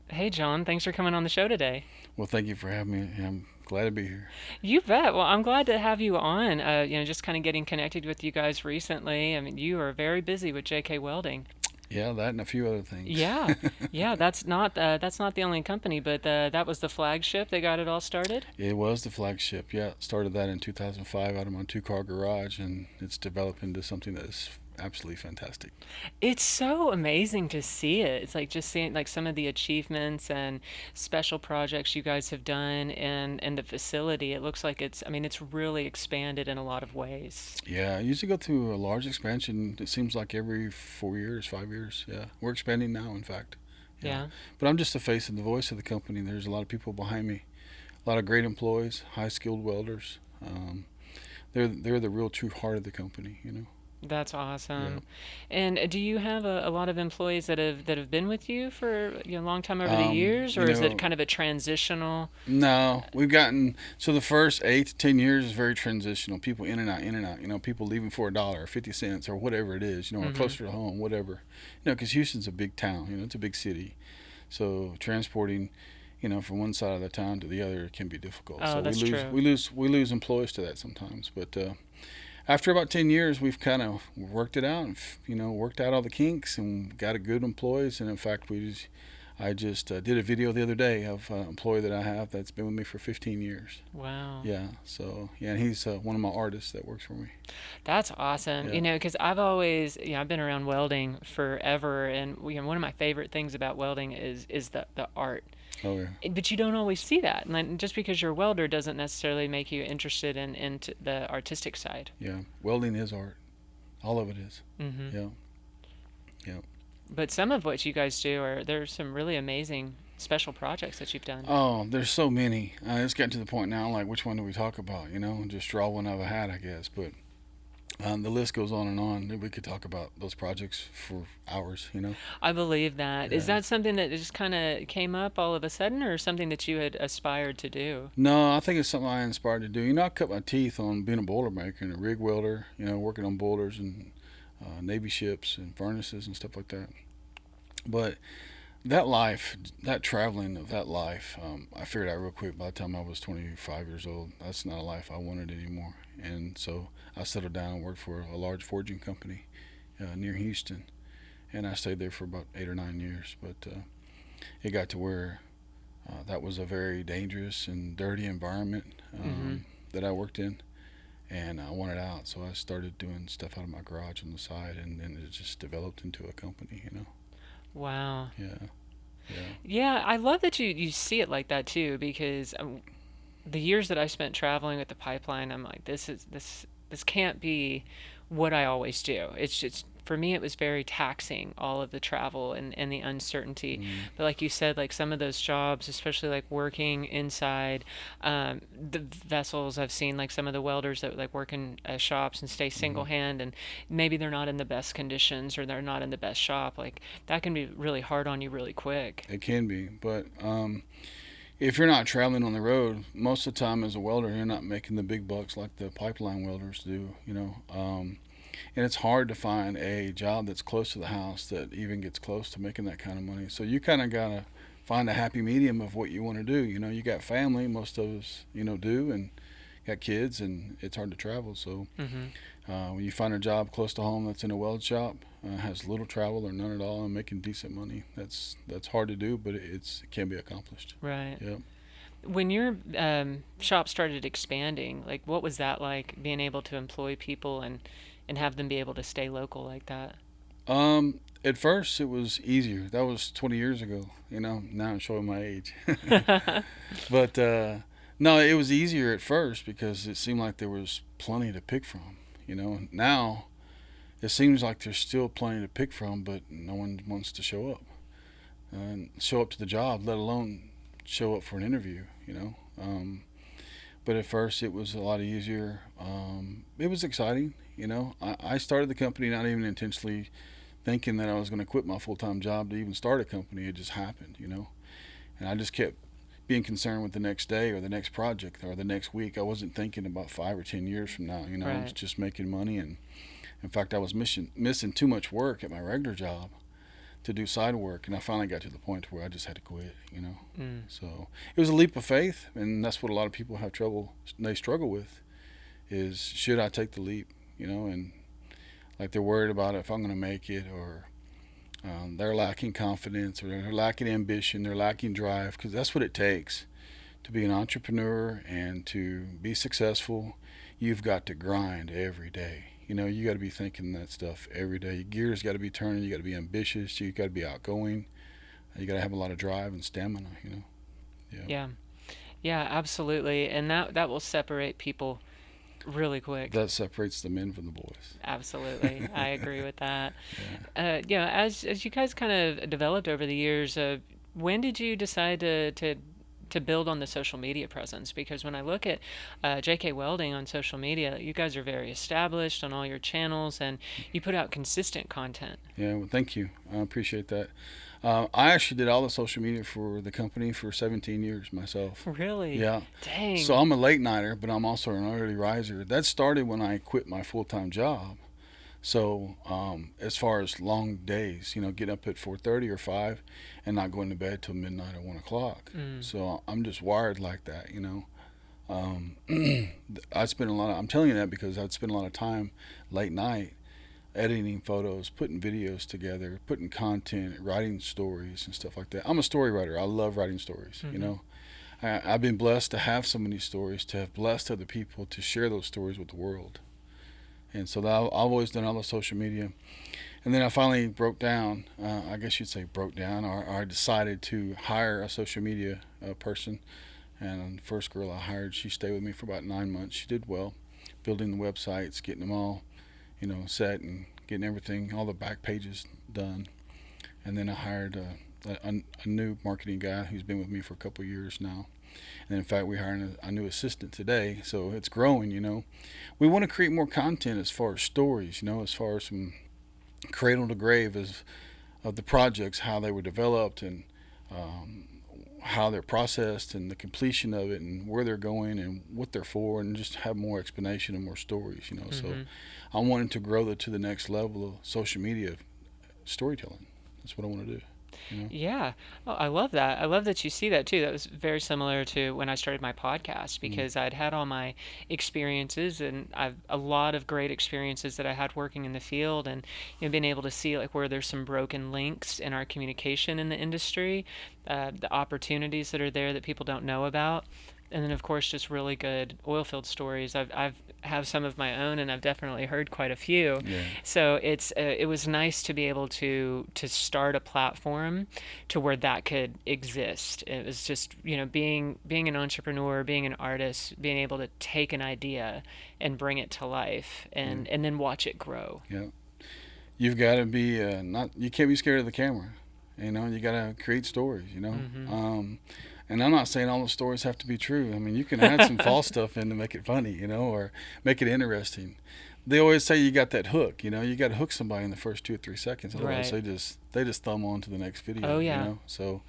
Hey, John, thanks for coming on the show today. Well, thank you for having me. I'm glad to be here. You bet. Well, I'm glad to have you on. Just kind of getting connected with you guys recently. I mean, you are very busy with JK Welding. Yeah, that and a few other things. Yeah, yeah, that's not the only company, but that was the flagship. They got it all started. It was the flagship. Yeah, started that in 2005 out of my two-car garage, and it's developed into something that is absolutely fantastic. It's so amazing to see it. It's like just seeing like some of the achievements and special projects you guys have done and the facility. It looks like I mean, it's really expanded in a lot of ways. Yeah, I used to go through a large expansion. It seems like every 4 years, 5 years. Yeah, we're expanding now, in fact. Yeah, Yeah. but I'm just the face and the voice of the company. There's a lot of people behind me, a lot of great employees, high-skilled welders. They're the real true heart of the company. That's Yeah. awesome. And do you have a lot of employees that have been with you for a long time over the Um, years, you or is it know, kind of a transitional? No, we've gotten so the first 8 to 10 years is very transitional. People in and out, in and out. People leaving for $1 or 50 cents or whatever it is. Or Mm-hmm. closer to home, whatever. Because Houston's a big town. It's a big city. So transporting, from one side of the town to the other can be difficult. Oh, So we that's lose, true. we lose, we lose employees to that sometimes. But after about 10 years, we've kind of worked it out. And, worked out all the kinks and got a good employees. And in fact, I just did a video the other day of an employee that I have that's been with me for 15 years. Wow. Yeah, so yeah, and he's one of my artists that works for me. That's awesome. Yeah. Because I've been around welding forever, and one of my favorite things about welding is the art. Oh yeah. But you don't always see that. And then just because you're a welder doesn't necessarily make you interested in the artistic side. Yeah. Welding is art. All of it is. Hmm. Yeah. Yeah. But some of what you guys do there's some really amazing special projects that you've done. Oh, there's so many. It's gotten to the point now, like which one do we talk about? Just draw one out of a hat, I guess. But the list goes on and on. We could talk about those projects for hours. I believe that. Is Yeah. that something that just kind of came up all of a sudden, or something that you had aspired to do? No, I think it's something I inspired to do. I cut my teeth on being a boiler maker and a rig welder. Working on boilers and Navy ships and furnaces and stuff like that. But that life, that traveling of that life, I figured out real quick by the time I was 25 years old, that's not a life I wanted anymore. And so I settled down and worked for a large forging company near Houston. And I stayed there for about 8 or 9 years. But it got to where that was a very dangerous and dirty environment Mm-hmm. that I worked in. And I wanted out. So I started doing stuff out of my garage on the side. And then it just developed into a company. Wow. Yeah. Yeah. Yeah, I love that you see it like that too, because the years that I spent traveling with the pipeline, I'm like, this can't be what I always do. It's just for me, it was very taxing, all of the travel and the uncertainty. Mm. But like you said, like some of those jobs, especially like working inside the vessels, I've seen like some of the welders that like work in shops and stay single Hmm. hand, and maybe they're not in the best conditions or they're not in the best shop. Like that can be really hard on you really quick. It can be, but if you're not traveling on the road, most of the time as a welder, you're not making the big bucks like the pipeline welders do. And it's hard to find a job that's close to the house that even gets close to making that kind of money. So you kind of gotta find a happy medium of what you want to do. You got family, most of us, do, and got kids, and it's hard to travel. So Mm-hmm. when you find a job close to home that's in a weld shop, has little travel or none at all, and making decent money, that's hard to do, but it can be accomplished. Right. Yep. When your shop started expanding, like what was that like being able to employ people and have them be able to stay local like that? At first, it was easier. That was 20 years ago. Now I'm showing my age. But no, it was easier at first because it seemed like there was plenty to pick from. Now it seems like there's still plenty to pick from, but no one wants to show up and show up to the job, let alone show up for an interview. But at first, it was a lot easier. It was exciting. I started the company not even intentionally thinking that I was going to quit my full time job to even start a company. It just happened. And I just kept being concerned with the next day or the next project or the next week. I wasn't thinking about 5 or 10 years from now. I was Right. just making money, and in fact, I was missing too much work at my regular job to do side work, and I finally got to the point where I just had to quit, you know. Mm. So it was a leap of faith, and that's what a lot of people have trouble. They struggle with is, should I take the leap, you know, and like they're worried about if I'm going to make it, or they're lacking confidence, or they're lacking ambition, they're lacking drive, because that's what it takes to be an entrepreneur and to be successful. You've got to grind every day. You know, you got to be thinking that stuff every day. Your gears got to be turning. You got to be ambitious. You got to be outgoing. You got to have a lot of drive and stamina. You know. Yeah. Yeah. Yeah, absolutely. And that will separate people really quick. That separates the men from the boys. Absolutely. I agree with that. Yeah. As you guys kind of developed over the years, when did you decide to build on the social media presence? Because when I look at JK Welding on social media, you guys are very established on all your channels, and you put out consistent content. Yeah. Well, thank you. I appreciate that. I actually did all the social media for the company for 17 years myself. Really? Yeah. Dang. So I'm a late nighter, but I'm also an early riser. That started when I quit my full-time job. So as far as long days, you know, getting up at 4:30 or 5 and not going to bed till midnight or 1 o'clock. Mm. So I'm just wired like that, you know. I spend a lot of, I'm telling you that because I'd spend a lot of time late night editing photos, putting videos together, putting content, writing stories and stuff like that. I'm a story writer. I love writing stories, you know. I've been blessed to have so many stories, to have blessed other people to share those stories with the world. And so I've always done all the social media. And then I finally broke down, I guess you'd say broke down, or I decided to hire a social media person. And the first girl I hired, she stayed with me for about 9 months. She did well, building the websites, getting them all, you know, set and getting everything, all the back pages done. And then I hired a new marketing guy who's been with me for a couple of years now. And in fact, we hired a new assistant today, so it's growing, you know. We want to create more content as far as stories, you know, as far as from cradle to grave of the projects, how they were developed, and how they're processed, and the completion of it, and where they're going and what they're for, and just have more explanation and more stories, you know. So I wanted to grow to the next level of social media storytelling. That's what I want to do. You know? Yeah. Oh, I love that. I love that you see that too. That was very similar to when I started my podcast, because I'd had all my experiences, and I've a lot of great experiences that I had working in the field, and being able to see like where there's some broken links in our communication in the industry, the opportunities that are there that people don't know about. And then of course just really good oil field stories. I've have some of my own, and I've definitely heard quite a few. Yeah. So it was nice to be able to start a platform to where that could exist. It was just, being an entrepreneur, being an artist, being able to take an idea and bring it to life, and then watch it grow. Yeah. You've got to be you can't be scared of the camera. You got to create stories, And I'm not saying all the stories have to be true. I mean, you can add some false stuff in to make it funny, or make it interesting. They always say you got that hook, you got to hook somebody in the first 2 or 3 seconds. Otherwise, Right. they just thumb on to the next video. Oh, yeah. So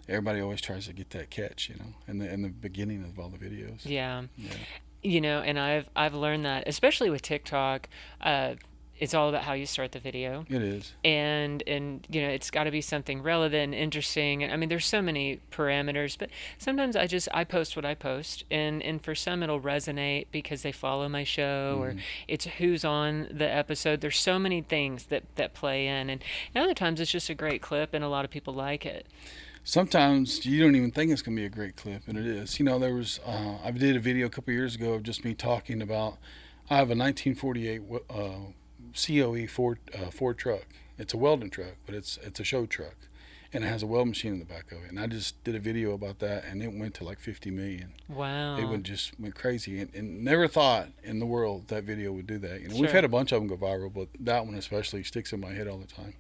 everybody always tries to get that catch, in the beginning of all the videos. Yeah. Yeah. And I've learned that, especially with TikTok, it's all about how you start the video. It is. And it's got to be something relevant, interesting. I mean, there's so many parameters, but sometimes I post what I post, and for some it'll resonate because they follow my show, or it's who's on the episode. There's so many things that play in, and other times it's just a great clip and a lot of people like it. Sometimes you don't even think it's going to be a great clip, and it is. There was I did a video a couple years ago of just me talking about, I have a 1948 COE Ford truck. It's a welding truck, but it's a show truck, and it has a weld machine in the back of it. And I just did a video about that, and it went to like 50 million. Wow. It just went crazy, and never thought in the world that video would do that. Sure. We've had a bunch of them go viral, but that one especially sticks in my head all the time.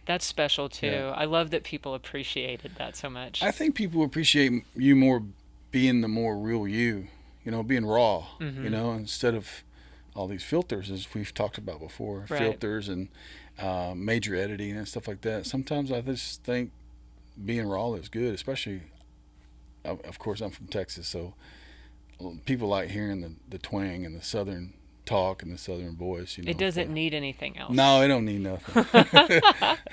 That's special too. Yeah. I love that people appreciated that so much. I think people appreciate you more being the more real you, being raw, instead of all these filters, as we've talked about before, Right. filters and major editing and stuff like that. Sometimes I just think being raw is good, especially, of course, I'm from Texas, so people like hearing the twang and the southern talk and the Southern voice, It doesn't need anything No, else. it don't need nothing.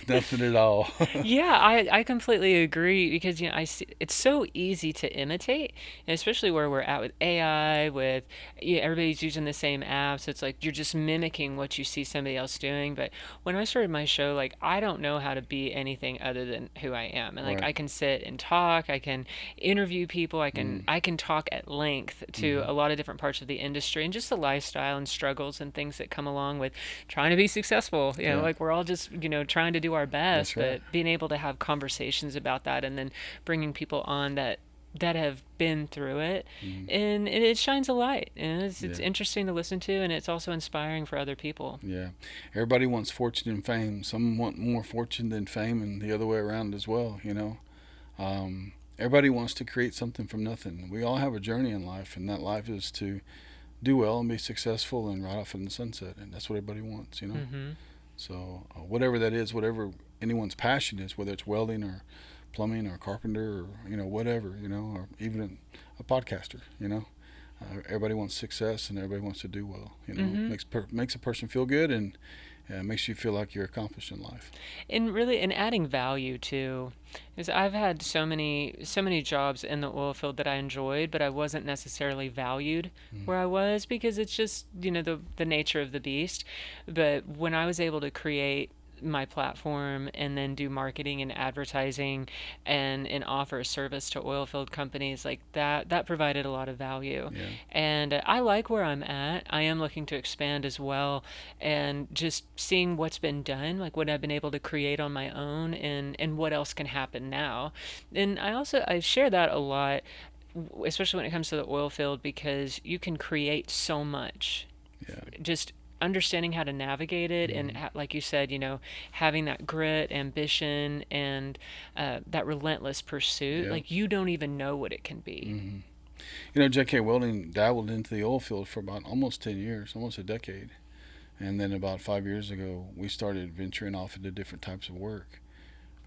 Nothing at all. Yeah, I completely agree because I see it's so easy to imitate, and especially where we're at with AI, with everybody's using the same apps. It's like you're just mimicking what you see somebody else doing. But when I started my show, like I don't know how to be anything other than who I am, and like Right. I can sit and talk, I can interview people, Mm. I can talk at length to Hmm. a lot of different parts of the industry and just the lifestyle and struggles and things that come along with trying to be successful. Yeah, Like we're all just, trying to do our best, that's right. but being able to have conversations about that and then bringing people on that have been through it, Mm. and it shines a light, and it's Yeah, interesting to listen to, and it's also inspiring for other people. yeah. Everybody wants fortune and fame. Some want more fortune than fame, and the other way around as well. Everybody wants to create something from nothing. We all have a journey in life, and that life is to do well and be successful and ride off in the sunset, and that's what everybody wants. Mm-hmm. So whatever that is, whatever anyone's passion is, whether it's welding or plumbing or carpenter or whatever, or even a podcaster, everybody wants success and everybody wants to do well. Mm-hmm. Makes a person feel good and makes you feel like you're accomplished in life. And really, and adding value too, is I've had so many jobs in the oil field that I enjoyed, but I wasn't necessarily valued Mm. where I was because it's just the nature of the beast. But when I was able to create my platform and then do marketing and advertising and offer a service to oil field companies like that provided a lot of value. Yeah, And I like where I'm at. I am looking to expand as well, and just seeing what's been done, like what I've been able to create on my own, and what else can happen now. And I share that a lot, especially when it comes to the oil field, because you can create so much. yeah, Just understanding how to navigate it, and mm, like you said, having that grit, ambition, and that relentless pursuit, yeah. like you don't even know what it can be. Hmm. JK Welding dabbled into the oil field for about almost 10 years, almost a decade. And then about 5 years ago, we started venturing off into different types of work.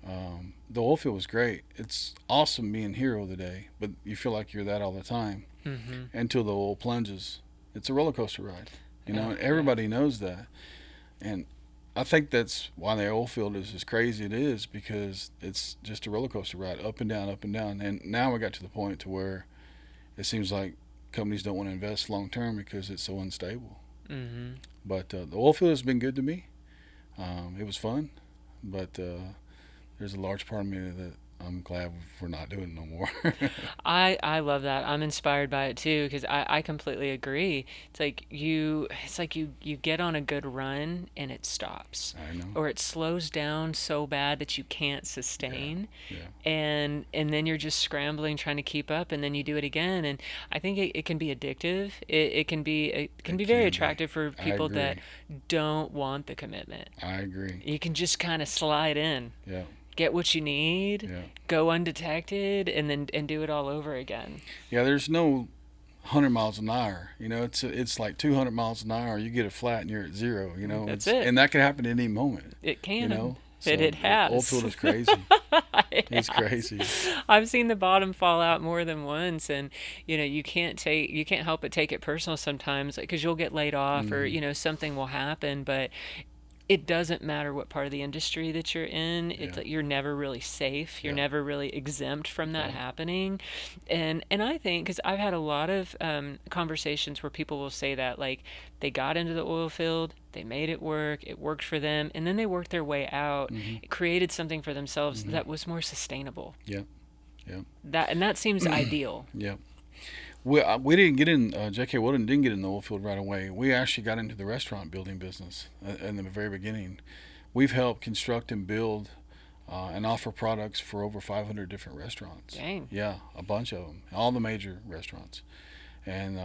The oil field was great. It's awesome being hero of the day, but you feel like you're that all the time Mm-hmm. until the oil plunges. It's a roller coaster ride, Yeah, and yeah. everybody knows that. And I think that's why the oil field is as crazy it is, because it's just a roller coaster ride, up and down, up and down. And now we got to the point to where it seems like companies don't want to invest long term because it's so unstable. Mm-hmm. But the oil field has been good to me. It was fun, but there's a large part of me that I'm glad we're not doing it no more. I love that. I'm inspired by it too because I completely agree. It's like you get on a good run and it stops, I know. or it slows down so bad that you can't Yeah, sustain, yeah, and then you're just scrambling trying to keep up, and then you do it again. And I think it can be addictive. It can be it very can be. attractive for I people that agree. don't want the commitment. I agree. You can just kind of slide in, Yeah, get what you need, yeah, go undetected, and do it all over again. yeah. There's no 100 miles an hour. It's like 200 miles an hour. You get it flat and you're at zero. That's It's it. and that could happen at any moment. It You can, know, and so it the oil field has. is crazy. It It's has. crazy. I've seen the bottom fall out more than once, and you can't help but take it personal sometimes, because you'll get laid off, or Hmm. something will happen, but it doesn't matter what part of the industry that you're in. It's Yeah, like you're never really safe. You're yeah, never really exempt from that right. happening. And I think, because I've had a lot of conversations where people will say that, like, they got into the oil field, they made it worked for them, and then they worked their way out, Hmm. it created something for themselves Hmm. that was more sustainable. Yeah, yeah, That seems ideal. yeah. We didn't get in. JK Welding didn't get in the oil field right away. We actually got into the restaurant building business in the very beginning. We've helped construct and build and offer products for over 500 different restaurants. Dang. Yeah, a bunch of them, all the major restaurants, and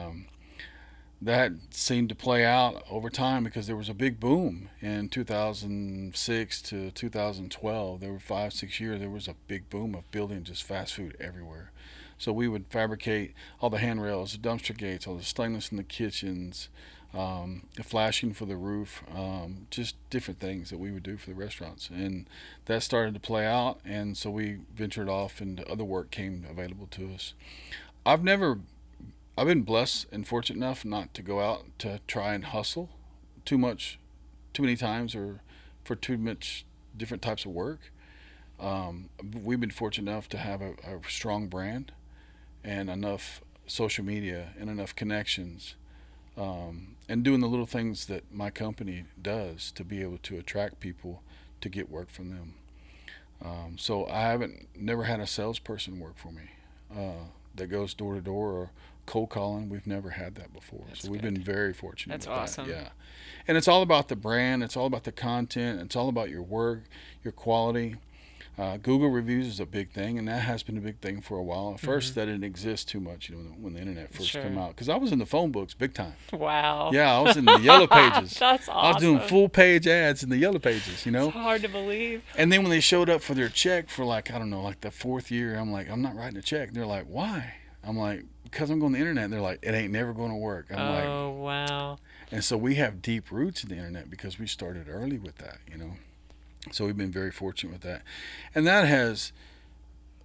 that seemed to play out over time because there was a big boom in 2006 to 2012. There were 5, 6 years. There was a big boom of building just fast food everywhere. So we would fabricate all the handrails, the dumpster gates, all the stainless in the kitchens, the flashing for the roof, just different things that we would do for the restaurants. And that started to play out, and so we ventured off, and other work came available to us. I've never I've been blessed and fortunate enough not to go out to try and hustle too much, too many times, or for too much different types of work. We've been fortunate enough to have a strong brand and enough social media and enough connections, and doing the little things that my company does to be able to attract people to get work from them. So I haven't never had a salesperson work for me that goes door to door or cold calling. We've never had that before. That's So we've good. been very fortunate That's with that. awesome. Yeah. And it's all about the brand. It's all about the content. It's all about your work, your quality. Google reviews is a big thing, and that has been a big thing for a while. At first, Hmm. that didn't exist too much, when the internet first came Sure. out. Because I was in the phone books big time. Wow. Yeah, I was in the yellow pages. That's I was doing awesome. full page ads in the yellow pages, It's hard to believe. And then when they showed up for their check for like, I don't know, like the fourth year, I'm like, I'm not writing a check. They're like, why? I'm like, because I'm going to the internet. And they're like, it ain't never going to work. I'm like, Oh, wow. and so we have deep roots in the internet because we started early with that. So we've been very fortunate with that. And that has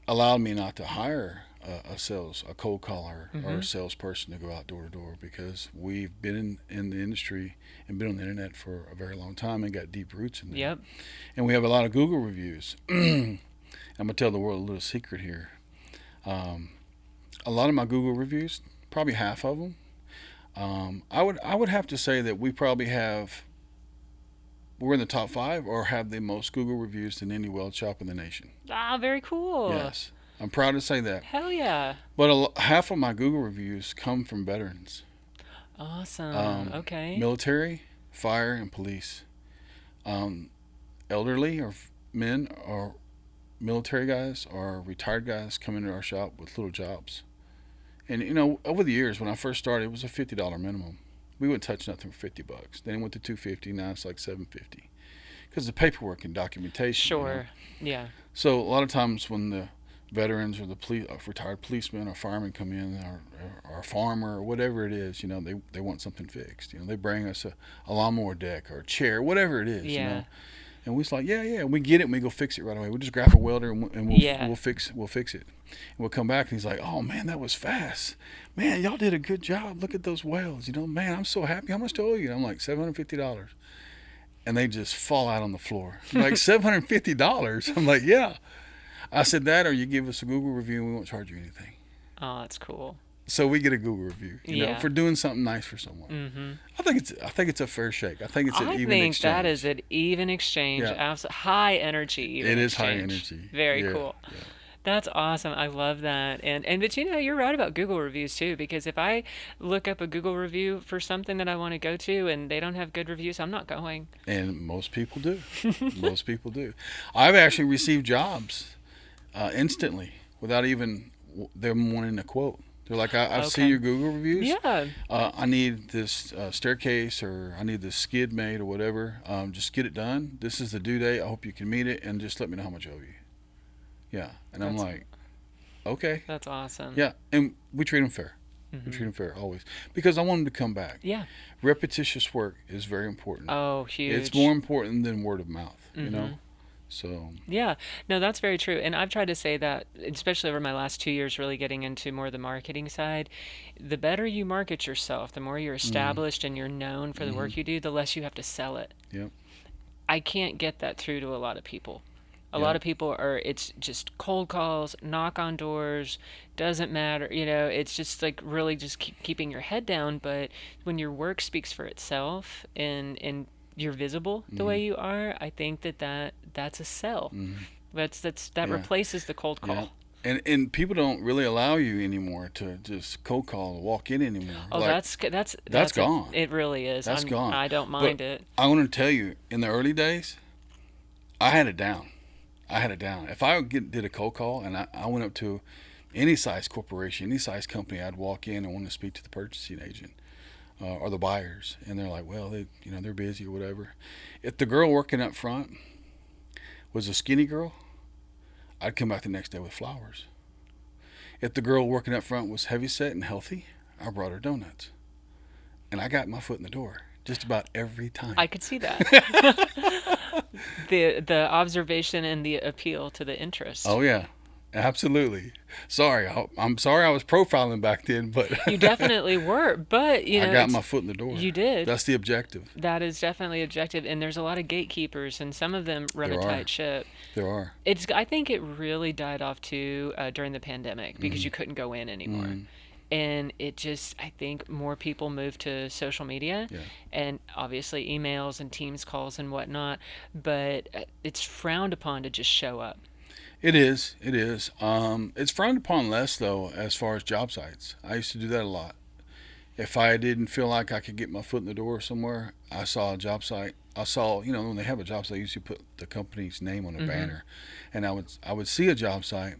allowed me not to hire a cold caller or Hmm. a salesperson to go out door to door because we've been in the industry and been on the internet for a very long time and got deep roots in there. Yep. And we have a lot of Google reviews. I'm going to tell the world a little secret here. Um, a lot of my Google reviews, probably half of them, I would have to say that we're in the top five or have the most Google reviews than any weld shop in the nation. Ah, very cool. Yes, I'm proud to say that. Hell yeah. But half of my Google reviews come from veterans, Awesome. Okay. military, fire, and police, um, elderly or men or military guys or retired guys come into our shop with little jobs. And over the years, when I first started, it was a $50 minimum. We wouldn't touch nothing for $50. Then it went to $250. Now it's like $750 because the paperwork and documentation. Sure. Yeah. So a lot of times when the veterans or the retired policemen or firemen come in, or a farmer or whatever it is, they want something fixed. They bring us a lawnmower deck or a chair, whatever it is. Yeah. And we're just like, yeah, yeah, and we get it, and we go fix it right away. We just grab a welder and Yeah. we'll fix it. And we'll come back, and he's like, oh man, that was fast. Man, y'all did a good job. Look at those welds. Man, I'm so happy. How much do I owe you? And I'm like, $750. And they just fall out on the floor. I'm like, $750? I'm like, yeah. I said that, or you give us a Google review, and we won't charge you anything. Oh, that's cool. So we get a Google review, Yeah. for doing something nice for someone. Mm-hmm. I think it's a fair shake. I think it's an I even think exchange. that is an even exchange. Yeah. High energy. Even It is high exchange. energy. Very Yeah, cool. yeah. That's awesome. I love that. And but you're right about Google reviews too, because if I look up a Google review for something that I want to go to and they don't have good reviews, I'm not going. And most people do. Most people do. I've actually received jobs instantly without even them wanting a quote. They're like, I've seen Okay. your Google reviews. Yeah. I need this staircase, or I need this skid made, or whatever. Just get it done. This is the due date. I hope you can meet it, and just let me know how much I owe you. Yeah. And I'm That's like, okay. that's awesome. Yeah. And we treat them fair. We Hmm. treat them fair always because I want them to come back. Yeah. Repetitious work is very important. Oh, huge. It's more important than word of mouth, Hmm. So, Yeah, no, that's very true. And I've tried to say that, especially over my last 2 years, really getting into more of the marketing side. The better you market yourself, the more you're mm, established and you're known for the hmm work you do, the less you have to sell it. yep, I can't get that through to a lot of people. A lot yep, of people it's just cold calls, knock on doors, doesn't matter, it's just like really just keeping your head down. But when your work speaks for itself and you're visible the hmm way you are, I think that's a sell. hmm That yeah, replaces the cold yeah. call. And people don't really allow you anymore to just cold call or walk in anymore. Oh, Like, that's that's gone. it really is. That's gone. I don't But mind it. I want to tell you, in the early days, I had it down. I had it down. If I did a cold call and I went up to any size corporation, any size company, I'd walk in and want to speak to the purchasing agent or the buyers, and they're like, well, they're busy or whatever. If the girl working up front was a skinny girl, I'd come back the next day with flowers. If the girl working up front was heavy set and healthy, I brought her donuts, and I got my foot in the door just about every time. I could see that. The observation and the appeal to the interest. Oh yeah, Absolutely. Sorry, I'm sorry I was profiling back then, but You definitely were, but I got it's my foot in the door. you did. That's the objective. That is definitely objective, and there's a lot of gatekeepers, and some of them run a There are. tight ship. There are. I think it really died off too during the pandemic because Mm-hmm. you couldn't go in anymore. Mm-hmm. And it just, I think more people moved to social media Yeah. and obviously emails and Teams calls and whatnot, but it's frowned upon to just show up. It is. It is. It's frowned upon less though, as far as job sites. I used to do that a lot. If I didn't feel like I could get my foot in the door somewhere, I saw a job site. I saw, when they have a job site, they usually put the company's name on a Mm-hmm. banner, and I would see a job site,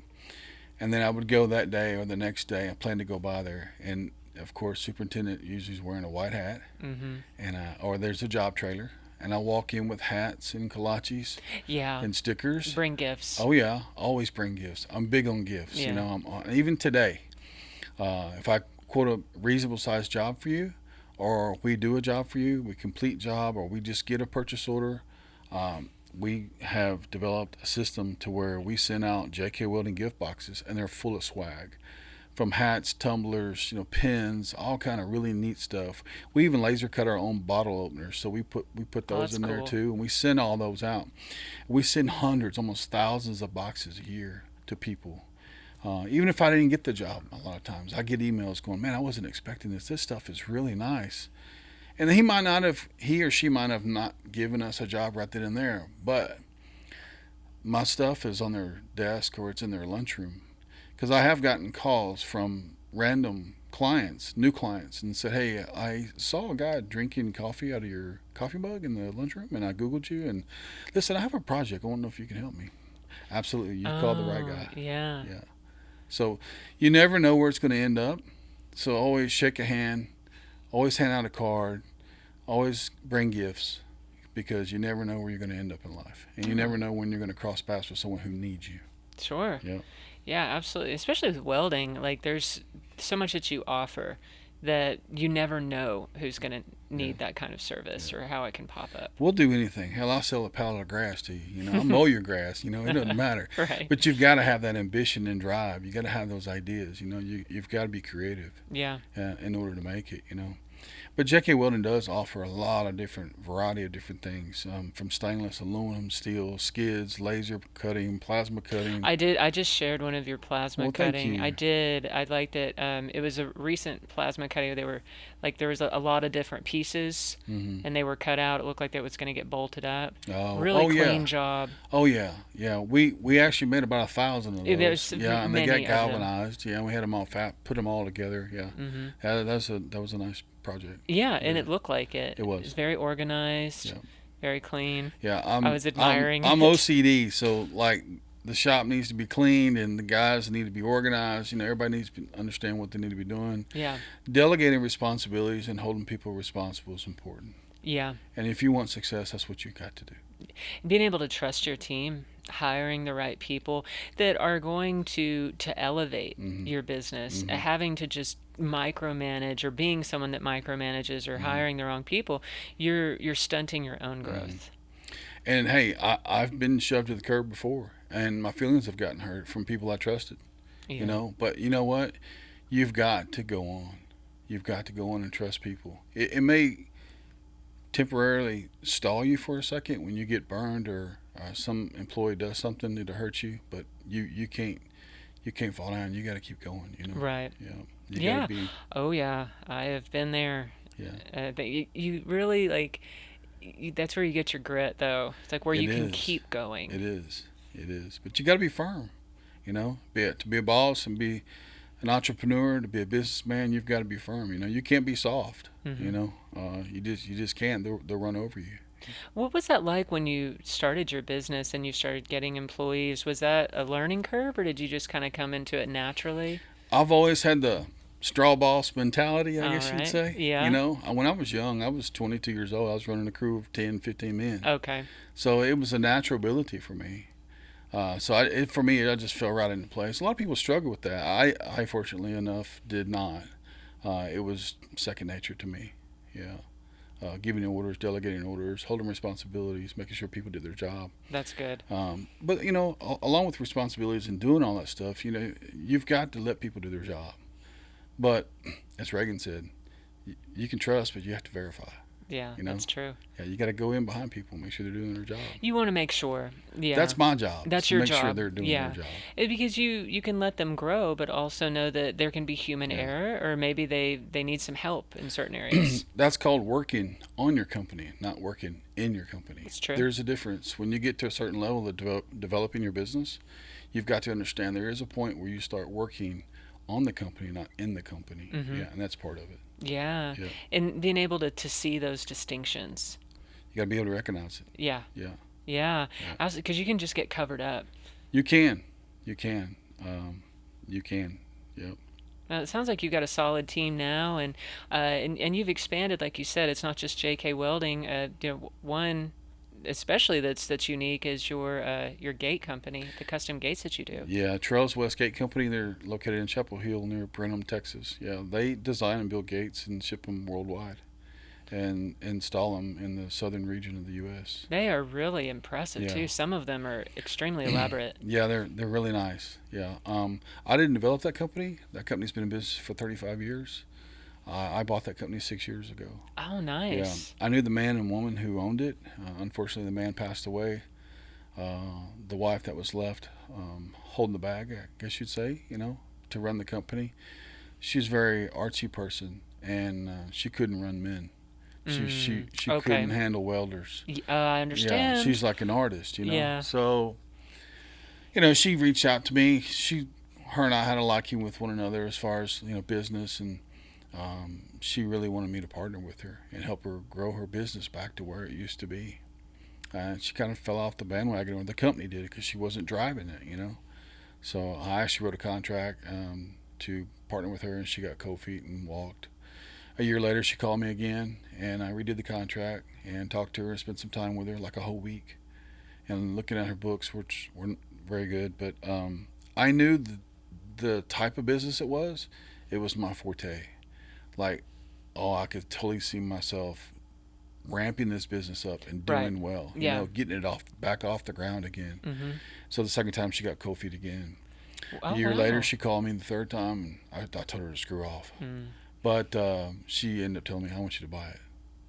and then I would go that day or the next day. I planned to go by there, and of course, superintendent usually is wearing a white hat, Mm-hmm. and or there's a job trailer, and I walk in with hats and kolaches Yeah. and stickers. Bring gifts. Oh yeah, always bring gifts. I'm big on gifts. Yeah. Even today, if I quote a reasonable sized job for you, or we do a job for you, we complete job, or we just get a purchase order. We have developed a system to where we send out JK Welding gift boxes, and they're full of swag, from hats, tumblers, pins, all kind of really neat stuff. We even laser cut our own bottle openers, so we put Oh, those that's in there cool. too, and we send all those out. We send hundreds, almost thousands of boxes a year to people. Even if I didn't get the job, a lot of times I get emails going, "Man, I wasn't expecting this. This stuff is really nice." And he or she might have not given us a job right then and there, but my stuff is on their desk or it's in their lunchroom. Because I have gotten calls from random clients, new clients, and said, "Hey, I saw a guy drinking coffee out of your coffee mug in the lunchroom, and I Googled you, and listen, I have a project. I want to know if you can help me." Absolutely, you called the right Oh, guy. yeah. Yeah. So you never know where it's going to end up. So always shake a hand, always hand out a card, always bring gifts, because you never know where you're going to end up in life, and you Oh, never know when you're going to cross paths with someone who needs you. sure. Yeah. Yeah, absolutely. Especially with welding, like there's so much that you offer that you never know who's going to Yeah. need that kind of service or how it can pop up. We'll do anything. Hell, I'll sell a pallet of grass to you. I'll mow your grass. It doesn't matter. Right. But you've got to have that ambition and drive. You got to have those ideas. You've got to be creative Yeah. in order to make it. But JK Welding does offer a lot of different variety of different things, from stainless, aluminum, steel, skids, laser cutting, plasma cutting. I did. I just shared one of your plasma Well, thank cutting. I you. did. I liked it. It was a recent plasma cutting. They were like there was a lot of different pieces, Hmm. and they were cut out. It looked like it was going to get bolted up. Oh, Really oh clean yeah, job. oh yeah, yeah. We actually made about 1,000 of those. There's Yeah, and they got many of them. galvanized. Yeah, we had them all put them all together. Yeah, Hmm. that was a nice project. Yeah, and Yeah, it looked like it. it It was was. very organized, Yeah. very clean. Yeah, I I'm was I'm admiring I'm it. OCD, so like the shop needs to be cleaned and the guys need to be organized. Everybody needs to understand what they need to be doing. Yeah. Delegating responsibilities and holding people responsible is important. Yeah. And if you want success, that's what you got to do. Being able to trust your team, hiring the right people that are going to elevate Hmm. your business, Hmm. having to just micromanage or being someone that micromanages or Hmm. hiring the wrong people, you're stunting your own Hmm. growth. And hey, I've been shoved to the curb before, and my feelings have gotten hurt from people I trusted. Yeah. But you know what? You've got to go on. You've got to go on and trust people. It may temporarily stall you for a second when you get burned or some employee does something to hurt you, but you can't fall down. You got to keep going. Right. Yeah, you got Yeah. to be. Oh yeah, I have been there. Yeah, You really like that's where you get your grit though. It's like where it you can is. keep going. It is. It is. But you got to be firm. To be a boss and be an entrepreneur, to be a businessman, you've got to be firm. You can't be soft. Hmm. You just can't. They'll run over you. What was that like when you started your business and you started getting employees? Was that a learning curve or did you just kind of come into it naturally? I've always had the straw boss mentality, I All guess you'd right. say. Yeah. When I was young, I was 22 years old. I was running a crew of 10, 15 men. Okay. So it was a natural ability for me. For me, I just fell right into place. A lot of people struggle with that. I fortunately enough, did not. It was second nature to me. Yeah. giving orders, delegating orders, holding responsibilities, making sure people did their job. That's good. But along with responsibilities and doing all that stuff, you've got to let people do their job. But as Reagan said, you can trust, but you have to verify. Yeah, You know, that's true. yeah, you got to go in behind people, make sure they're doing their job. You want to make sure. Yeah. That's my job. That's To your make sure job. they're doing their Yeah. job. Because you can let them grow, but also know that there can be human Yeah. error, or maybe they need some help in certain areas. That's called working on your company, not working in your company. It's true. There's a difference. When you get to a certain level of developing your business, you've got to understand there is a point where you start working on the company, not in the company. Mm-hmm. Yeah, and that's part of it. Yeah. Yeah. And being able to see those distinctions. You got to be able to recognize it. Yeah. Yeah. Yeah. Yeah. Because you can just get covered up. You can. You can. You can. Yep. Now, it sounds like you've got a solid team now, and you've expanded, like you said. It's not just JK Welding. One especially that's unique is your gate company, the custom gates that you do. Yeah, Trails West Gate Company. They're located in Chapel Hill near Brenham, Texas. Yeah, they design and build gates and ship them worldwide, and install them in the southern region of the U.S. They are really impressive Yeah. too. Some of them are extremely elaborate. Yeah, they're really nice. Yeah, I didn't develop that company. That company's been in business for 35 years. I bought that company 6 years ago. Oh, Yeah, nice. I knew the man and woman who owned it. Unfortunately, the man passed away. The wife that was left holding the bag, I guess you'd say, to run the company. She's a very artsy person, and she couldn't run men. She Okay. couldn't handle welders. I Yeah, understand. she's like an artist. Yeah. So, she reached out to me. Her and I had a liking with one another as far as business, and she really wanted me to partner with her and help her grow her business back to where it used to be. And she kind of fell off the bandwagon, or the company did, because she wasn't driving it. So I actually wrote a contract to partner with her, and she got cold feet and walked. A year later, she called me again, and I redid the contract and talked to her and spent some time with her, like a whole week, and looking at her books, which weren't very good. But I knew the type of business it was. It was my forte. Like, I could totally see myself ramping this business up and Right. doing well. Yeah. Getting it back off the ground again. Mm-hmm. So the second time she got cold feet again. Oh, A year wow. later, she called me the third time, and I told her to screw off. Mm. But she ended up telling me, I want you to buy it.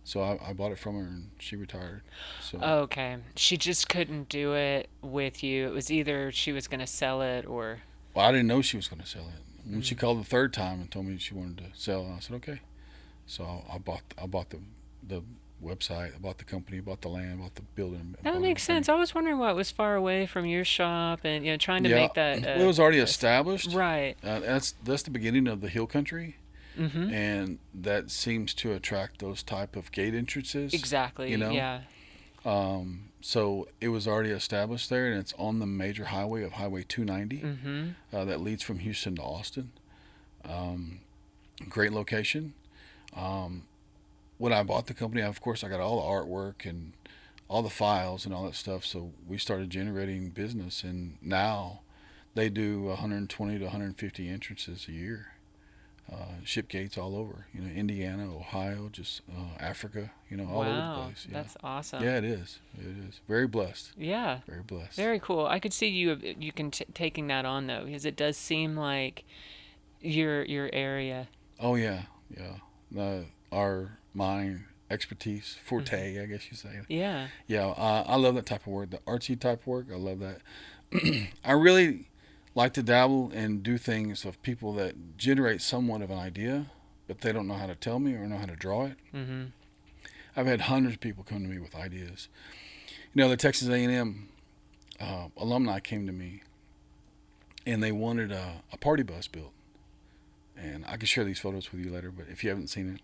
So I bought it from her, and she retired. So Okay. She just couldn't do it with you. It was either she was going to sell it or. well, I didn't know she was going to sell it. When she Mm. called the third time and told me she wanted to sell it, I said okay. So I bought the website, I bought the company, bought the land, bought the building. That bought makes everything. sense. I was wondering why it was far away from your shop and trying to Yeah, make that. well, it was already s- established. Right. That's the beginning of the hill country, Mm-hmm. and that seems to attract those type of gate entrances. Exactly. You know? Yeah. So it was already established there, and it's on the major highway of Highway 290 Mm-hmm. that leads from Houston to Austin. Great location. When I bought the company, of course, I got all the artwork and all the files and all that stuff. So we started generating business, and now they do 120 to 150 entrances a year. Ship gates all over, Indiana, Ohio, just Africa, all over the Wow. place. Yeah. That's awesome. Yeah, it is. It is. Very blessed. Yeah. Very blessed. Very cool. I could see you taking that on though, because it does seem like your area. Oh yeah, yeah. My expertise, forte, I guess you say. Yeah. Yeah, I love that type of work, the artsy type work. I love that. I really like to dabble and do things of people that generate somewhat of an idea, but they don't know how to tell me or know how to draw it. Mm-hmm. I've had hundreds of people come to me with ideas. The Texas A&M alumni came to me, and they wanted a party bus built. And I can share these photos with you later, but if you haven't seen it,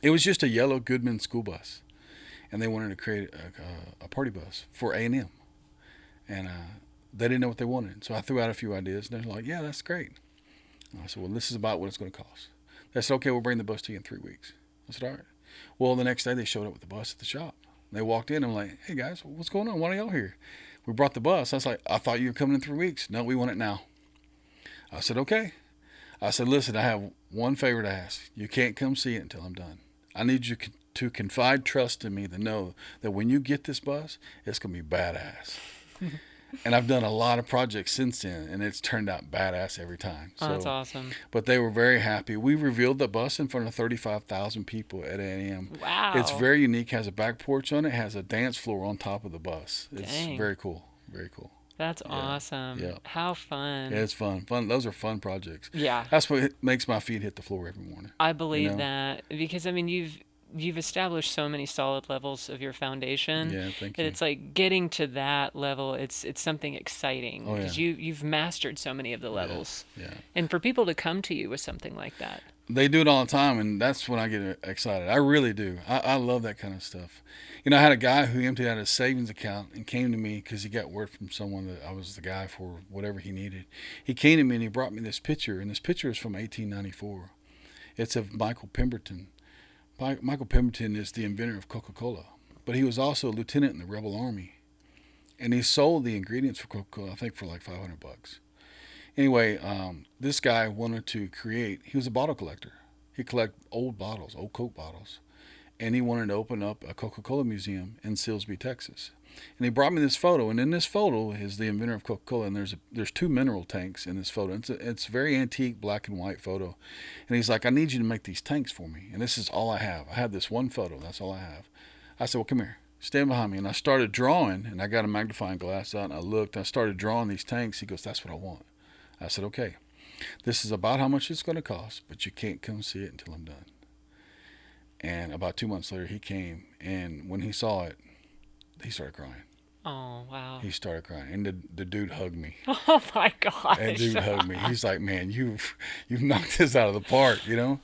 it was just a yellow Goodman school bus, and they wanted to create a party bus for A&M, and they didn't know what they wanted. So I threw out a few ideas, and they're like, "Yeah, that's great." And I said, "Well, this is about what it's going to cost." They said, "Okay, we'll bring the bus to you in 3 weeks." I said, "All right." Well, the next day they showed up with the bus at the shop. They walked in, and I'm like, "Hey guys, what's going on? Why are y'all here?" We brought the bus. I was like, "I thought you were coming in 3 weeks." "No, we want it now." I said, "Okay." I said, "Listen, I have one favor to ask. You can't come see it until I'm done. I need you to confide trust in me to know that when you get this bus, it's gonna be badass. And I've done a lot of projects since then, and it's turned out badass every time. Oh, that's So, awesome. but they were very happy. We revealed the bus in front of 35,000 people at 8 a.m. It's Wow. very unique. Has a back porch on it. Has a dance floor on top of the bus. It's Dang. very cool. Very cool. That's Yeah. awesome. Yeah. How Yeah, fun. it's fun. Fun. Those are fun projects. Yeah, That's what makes my feet hit the floor every morning. I You believe know. that because I mean you've established so many solid levels of your foundation Yeah. Thank that you. it's like getting to that level it's something Oh exciting yeah. because you've mastered so many of the Yeah. levels. Yeah. And for people to come to you with something like that. They do it all the time, and that's when I get excited. I really do. I love that kind of stuff. You know, I had a guy who emptied out his savings account and came to me because he got word from someone that I was the guy for whatever he needed. He came to me and he brought me this picture, and this picture is from 1894. It's of Michael Pemberton. Michael Pemberton is the inventor of Coca-Cola, but he was also a lieutenant in the Rebel Army, and he sold the ingredients for Coca-Cola, I think, for like $500. Anyway, this guy wanted to create. He was a bottle collector. He collected old bottles, old Coke bottles, and he wanted to open up a Coca-Cola museum in Silsbee, Texas. And he brought me this photo, and in this photo is the inventor of Coca-Cola, and there's two mineral tanks in this photo. It's a very antique black and white photo, and he's like, I need you to make these tanks for me, and this is all I have. I have this one photo. That's all I have. I said, well, come here. Stand behind me. And I started drawing, and I got a magnifying glass out, and I looked, and I started drawing these tanks. He goes, that's what I want. I said, okay, this is about how much it's going to cost, but you can't come see it until I'm done. And about 2 months later, he came, and when he saw it, he started crying. Oh, wow. He started crying, and the dude hugged me. Oh my That gosh. dude hugged me. He's like, man, you've knocked this out of the park, you know.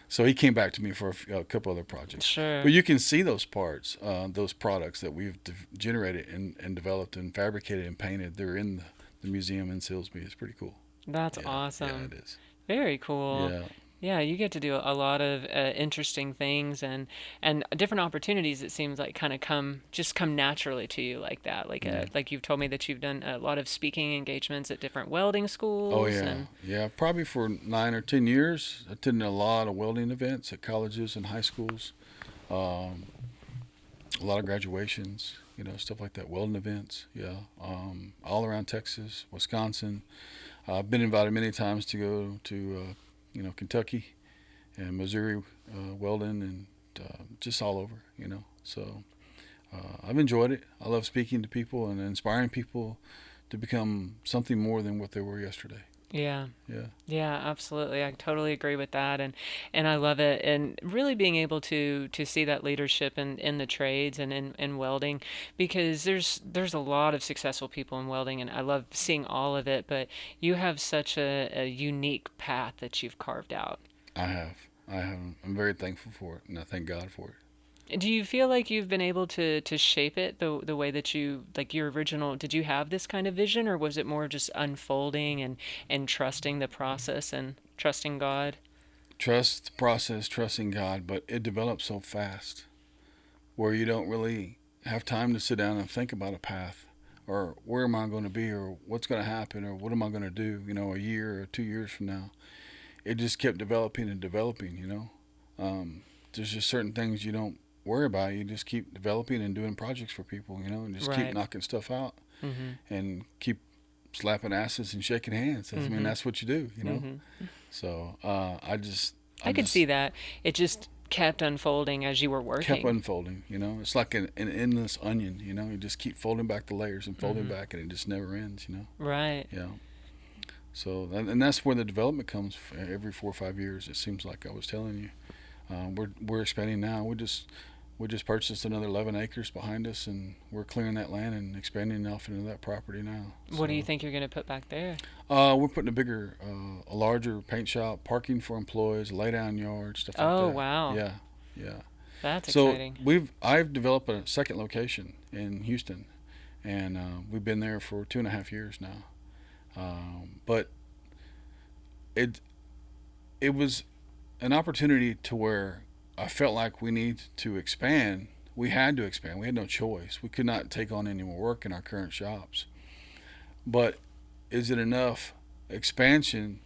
So he came back to me for a couple other projects. Sure. But you can see those parts, those products that we've generated and developed and fabricated and painted. They're in the museum in Silsbee. It's pretty cool. That's Yeah, yeah, awesome. it is. Very cool. Yeah, Yeah, you get to do a lot of interesting things and different opportunities. It seems like kind of come naturally to you like that. yeah. Like you've told me that you've done a lot of speaking engagements at different welding Oh schools yeah, and yeah. Probably for 9 or 10 years, I attended a lot of welding events at colleges and high schools. Um, a lot of graduations, stuff like that. Welding events, yeah. All around Texas, Wisconsin. I've been invited many times to go to, Kentucky and Missouri welding and just all over, So I've enjoyed it. I love speaking to people and inspiring people to become something more than what they were yesterday. yeah. Yeah. Yeah, absolutely. I totally agree with that and I love it and really being able to see that leadership in the trades and in welding because there's a lot of successful people in welding and I love seeing all of it, but you have such a unique path that you've carved out. I have. I have. I'm very thankful for it, and I thank God for it. Do you feel like you've been able to shape it the way that you like your original did you have this kind of vision or was it more just unfolding and trusting the process and trusting God? Trust the process, trusting God, but it develops so fast where you don't really have time to sit down and think about a path or where am I going to be or what's going to happen or what am I going to do, a year or 2 years from now. It just kept developing and developing. There's just certain things you don't worry about. You just keep developing and doing projects for people, and just keep Right. knocking stuff out Mhm. and keep slapping asses and shaking hands. I mean, Mhm. that's what you do. Mhm. So I I'm could see just that. It just kept unfolding as you were kept working. unfolding. It's like an endless onion. You just keep folding back the layers and folding Mhm. back, and it just never ends. Right. Yeah. So and that's where the development comes every 4 or 5 years. It seems like I was telling you. We're expanding now. We just purchased another 11 acres behind us, and we're clearing that land and expanding off into that property now. What do you So think you're going to put back there? we're putting a larger paint shop, parking for employees, lay down yard, stuff like Oh, that. wow. Yeah, yeah. That's So exciting. I've developed a second location in Houston, and we've been there for 2.5 years now. But it it was an opportunity to where I felt like we need to expand. We had to expand. We had no choice. We could not take on any more work in our current shops. But is it enough expansion?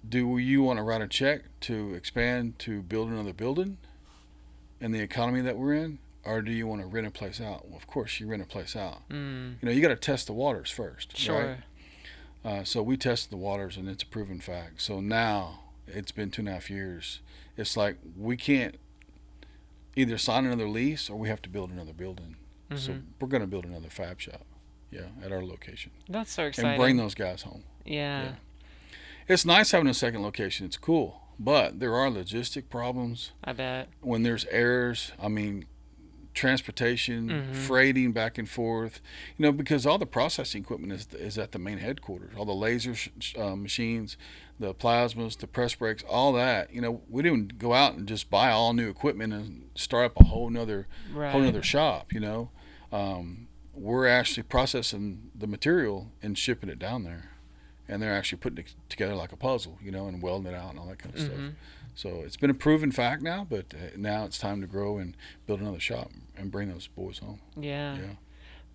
Do you want to write a check to expand to build another building? in the economy that we're in, or do you want to rent a place out? Well, of course, you rent a place out. Mm. You got to test the waters first, right? Sure. So we tested the waters, and it's a proven fact. So now it's been 2.5 years. It's like we can't either sign another lease or we have to build another building. So Mm-hmm. we're going to build another fab shop, yeah, at our location, That's so and bring exciting. those guys home. Yeah. Yeah, it's nice having a second location. It's cool, but there are logistic problems I bet. when there's errors. I mean, transportation, Mm-hmm. freighting back and forth. Because all the processing equipment is at the main headquarters. All the laser machines, the plasmas, the press brakes, all that. We didn't go out and just buy all new equipment and start up a whole Right. nother shop. We're actually processing the material and shipping it down there, and they're actually putting it together like a puzzle, and welding it out and all that kind of stuff. Mm-hmm. So it's been a proven fact now, but now it's time to grow and build another shop and bring those boys home. Yeah. Yeah,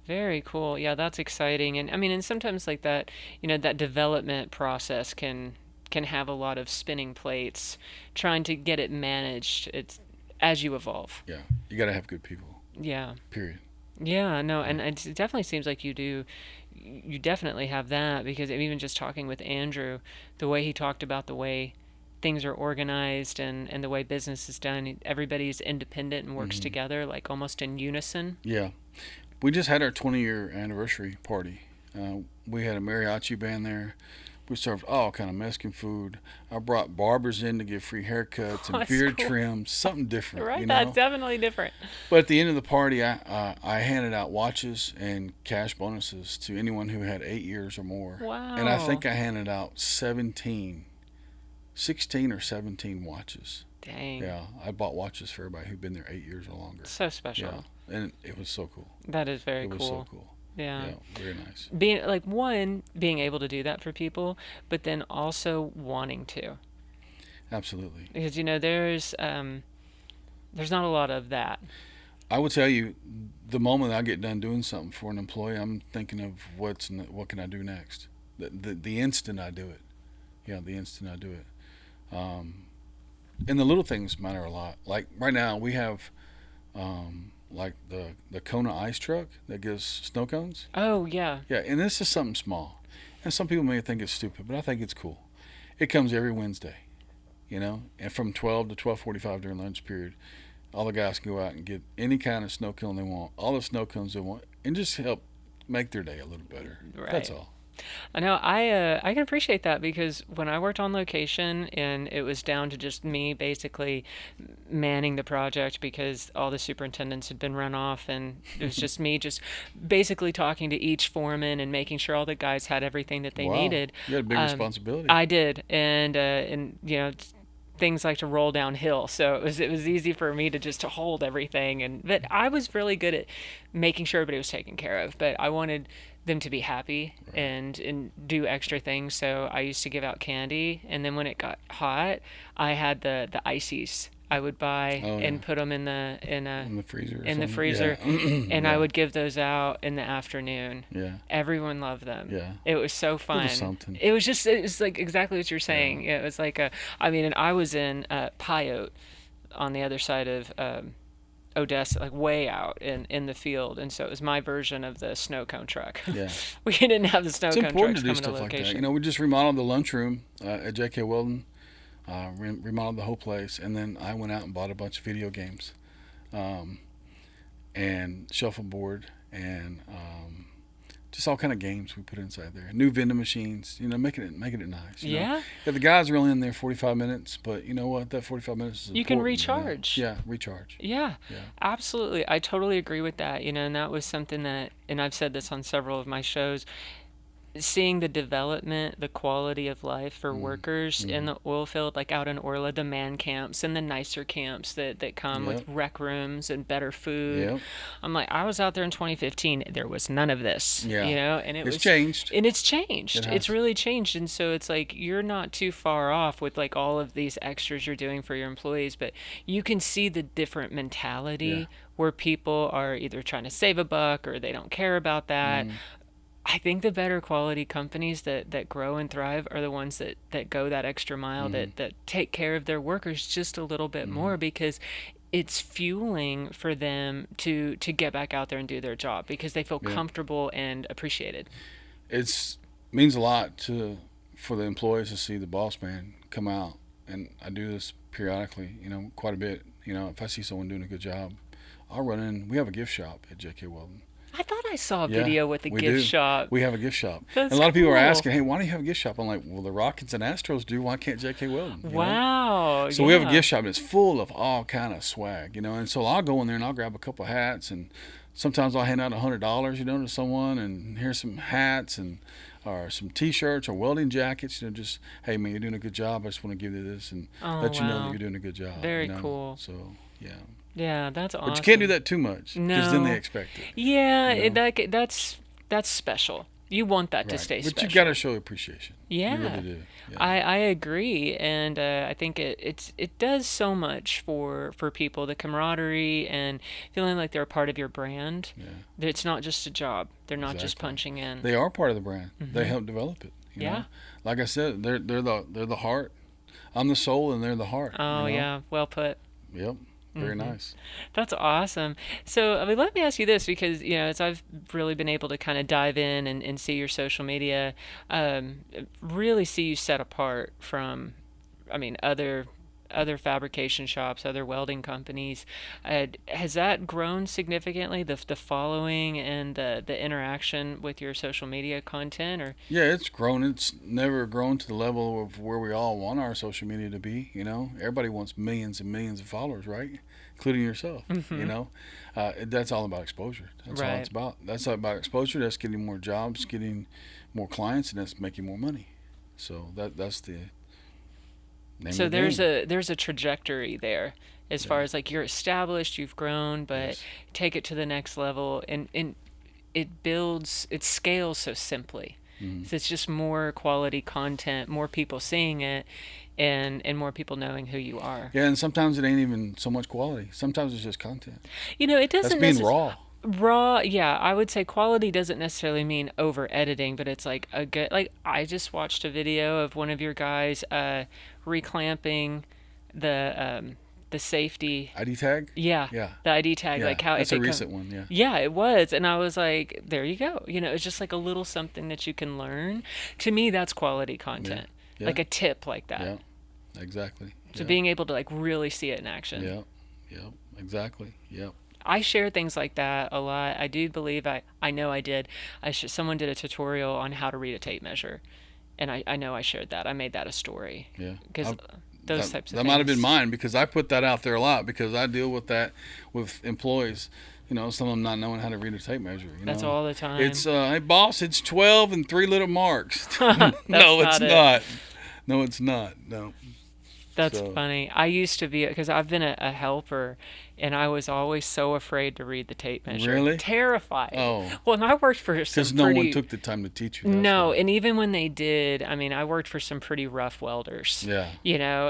Very cool. Yeah, that's exciting. And I mean, and sometimes like that, that development process can have a lot of spinning plates trying to get it managed. It's as you evolve. yeah. You got to have good people. Yeah. Period. Yeah, no, Yeah. and it definitely seems like you definitely have that because even just talking with Andrew, the way he talked about the way things are organized and the way business is done, everybody's independent and works Hmm. together like almost in unison. Yeah. We just had our 20-year anniversary party. We had a mariachi band there. We served all kind of Mexican food. I brought barbers in to give free haircuts and That's beard cool. trims, something different, Right? That's definitely different. But at the end of the party, I handed out watches and cash bonuses to anyone who had 8 years or more. And I Wow. think I handed out 16 or 17 watches. Dang. Yeah, I bought watches for everybody who'd been there 8 years or longer. So Yeah, special. and it was so cool. That is very It was so cool. cool. Yeah. Yeah, very nice. Being like one being able to do that for people, but then also wanting to. Absolutely. Because there's not a lot of that. I will tell you, the moment I get done doing something for an employee, I'm thinking of what can I do next. The instant I do it. Yeah, the instant I do it. And the little things matter a lot. Like right now, we have like the Kona ice truck that gives snow cones. Oh, yeah. Yeah, and this is something small, and some people may think it's stupid, but I think it's cool. It comes every Wednesday, and from 12 to 12:45 during lunch period, all the guys can go out and get any kind of snow cone they want, all the snow cones they want, and just help make their day a little better. That's Right. all. I know I can appreciate that because when I worked on location and it was down to just me basically manning the project because all the superintendents had been run off and it was just me just basically talking to each foreman and making sure all the guys had everything that they Wow, needed. you had a big Um, responsibility. I did, and things like to roll downhill, so it was easy for me to just to hold everything, and but I was really good at making sure everybody was taken care of. But I wanted them to be happy Right. and do extra things, so I used to give out candy, and then when it got hot, I had the ices. I would buy Oh yeah, and put them in in the freezer or the something. freezer, Yeah, and I yeah, would give those out in the afternoon. yeah, Everyone loved them. yeah. It was so It fun. was something. It was like exactly what you're Yeah. saying. It was like I mean, and I was in Pyote on the other side of Odessa, like way out in the field, and so it was my version of the snow cone truck. Yeah. We didn't have the snow It's cone important trucks to do coming to stuff like that. location. We just remodeled the lunchroom at JK Welding, remodeled the whole place, and then I went out and bought a bunch of video games, um, and shuffleboard, and just all kind of games we put inside there. New vending machines, making it nice. Yeah, Yeah, the guys are only in there 45 minutes, but you know what? That 45 minutes is you can important. recharge. Yeah, recharge. Yeah, Yeah. absolutely. I totally agree with that. And that was something that, and I've said this on several of my shows, seeing the development, the quality of life for workers in Mm-hmm. the oil field, like out in Orla, the man camps and the nicer camps that come with Yep. rec rooms and better food. Yep. I'm like, I was out there in 2015, there was none of this, Yeah. and it It's was, changed. and it's changed. It It's has. really changed. And so it's like, you're not too far off with like all of these extras you're doing for your employees, but you can see the different Yeah. mentality where people are either trying to save a buck or they don't care about that. Mm. I think the better quality companies that grow and thrive are the ones that go that extra mile, Mm. that take care of their workers just a little bit Mm. more because it's fueling for them to get back out there and do their job because they feel Yeah. comfortable and appreciated. It's means a lot to for the employees to see the boss man come out, and I do this periodically, quite a bit. If I see someone doing a good job, I'll run in. We have a gift shop at JK Welding. I thought I saw a Yeah, video with a we gift do. shop. We have a gift shop. And That's a lot of people are cool. asking, hey, why do you have a gift shop? I'm like, well, the Rockets and Astros do. Why can't JK Welding? Wow. So we have a yeah. gift shop that's full of all kind of swag, and so I'll go in there and I'll grab a couple of hats, and sometimes I'll hand out $100, to someone, and here's some hats and or some T-shirts or welding jackets, just hey man, you're doing a good job. I just want to give you this and Oh, let you know that wow. you're doing a good job. Very cool. So yeah, Yeah, that's awesome. but you can't do that too much because then No. they expect it. Yeah, You know? that's special. You want that to Right. stay But special. you got to show appreciation. Yeah. You really do. Yeah. I agree, and I think it does so much for people, the camaraderie and feeling like they're a part of your brand. Yeah. That it's not just a job. They're not just Exactly. punching in. They are part of the brand. They help develop it. Yeah. Like I said, they're the heart. I'm the soul, and they're the heart. Oh yeah, well put. Yep. Very nice. That's awesome. So, I mean, let me ask you this because, as I've really been able to kind of dive in and see your social media, really see you set apart from, I mean, other fabrication shops, other welding companies. Has that grown significantly, the following and the interaction with your social media content? Or Yeah, it's grown. It's never grown to the level of where we all want our social media to be. Everybody wants millions and millions of followers, right? Including yourself. That's all about exposure. That's all it's Right. about. That's all about exposure. That's getting more jobs, getting more clients, and that's making more money. So that's the name So of the game. there's a trajectory there as far as like you're established, you've grown, but Yes. take it to the next level and it scales so simply. Mhm. So it's just more quality content, more people seeing it, and more people knowing who you are. Yeah, and sometimes it ain't even so much quality. Sometimes it's just content. It That's doesn't being necessarily raw. raw. Yeah, I would say quality doesn't necessarily mean over editing, but it's like a good, like I just watched a video of one of your guys reclamping the safety. ID tag? Yeah, Yeah. the ID tag, Yeah. like how That's if a it recent one, yeah. yeah, it was, and I was like, there you go. It's just like a little something that you can learn. To me, that's quality content, Yeah. like a tip like that. Yeah. Exactly. So Yeah. being able to like really see it in action. Yep. Yep. Exactly. Yep. I share things like that a lot. I do believe I know I did. Someone did a tutorial on how to read a tape measure, and I know I shared that. I made that a story Yeah. because those That, types of that things. might have been mine because I put that out there a lot because I deal with that with employees. Some of them not knowing how to read a tape measure. That's all the time. It's hey boss, it's 12 and 3 little marks. That's No, it's not it. not. No, it's not. No. That's So- funny. I used to be, because I've been a helper, and I was always so afraid to read the tape measure. Really? Terrified. Oh. Well, and I worked for some Because no pretty... one took the time to teach you. That's No, why. and even when they did, I mean, I worked for some pretty rough welders. Yeah.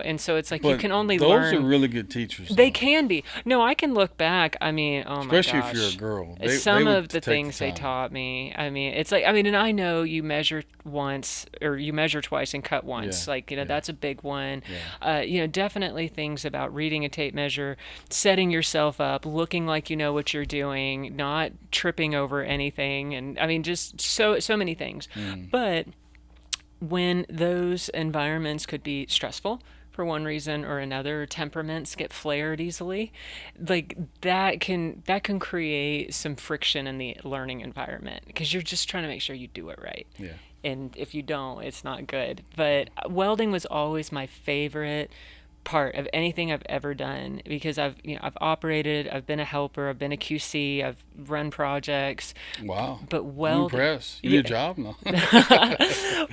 And so it's like you But can only those learn. are really good teachers. They though. can be. No, I can look back. I mean, oh my Especially gosh. if you're a girl. Some they would of the take things they time. taught me. I mean, it's like, and I know you measure once or you measure twice and cut once. Yeah, Like, yeah. that's a big one. Yeah. Definitely things about reading a tape measure, setting yourself up, looking like you know what you're doing, not tripping over anything. And I mean, just so many things. But when those environments could be stressful for one reason or another, temperaments get flared easily, like that can create some friction in the learning environment because you're just trying to make sure you do it right. Yeah. And if you don't, it's not good. But welding was always my favorite part of anything I've ever done because I've operated, I've been a helper, I've been a QC, I've run projects. Wow. But I'm welding, impressed. You need a job now.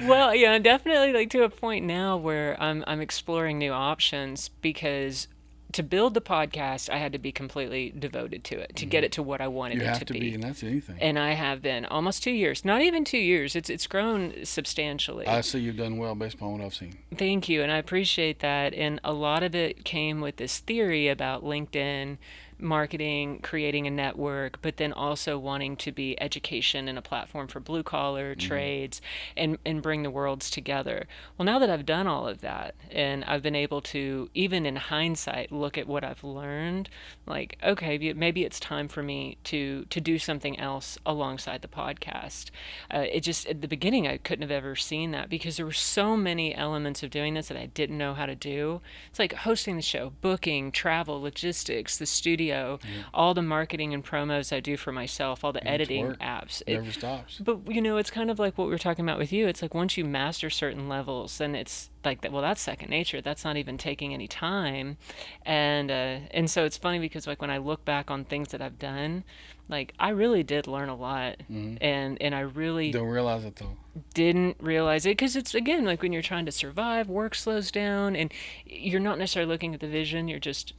well, yeah, definitely like to a point now where I'm exploring new options because to build the podcast, I had to be completely devoted to it to get it to what I wanted You it have to to be, and that's anything. And I have been almost 2 years, not even 2 years. It's grown substantially. I see you've done well based upon what I've seen. Thank you, and I appreciate that. And a lot of it came with this theory about LinkedIn marketing, creating a network, but then also wanting to be education and a platform for blue collar Mm-hmm. trades and bring the worlds together. Well, now that I've done all of that and I've been able to, even in hindsight, look at what I've learned, like, okay, maybe it's time for me to do something else alongside the podcast. It just, at the beginning, I couldn't have ever seen that because there were so many elements of doing this that I didn't know how to do. It's like hosting the show, booking, travel, logistics, the studio, Yeah. all the marketing and promos I do for myself, all the Yeah, it's editing work. apps. Never stops. But it's kind of like what we were talking about with you. It's like once you master certain levels, then it's like that. Well, that's second nature. That's not even taking any time, and so it's funny because like when I look back on things that I've done, like I really did learn a lot, Mm-hmm. and I really Don't realize it though. didn't realize it because it's again like when you're trying to survive, work slows down, and you're not necessarily looking at the vision.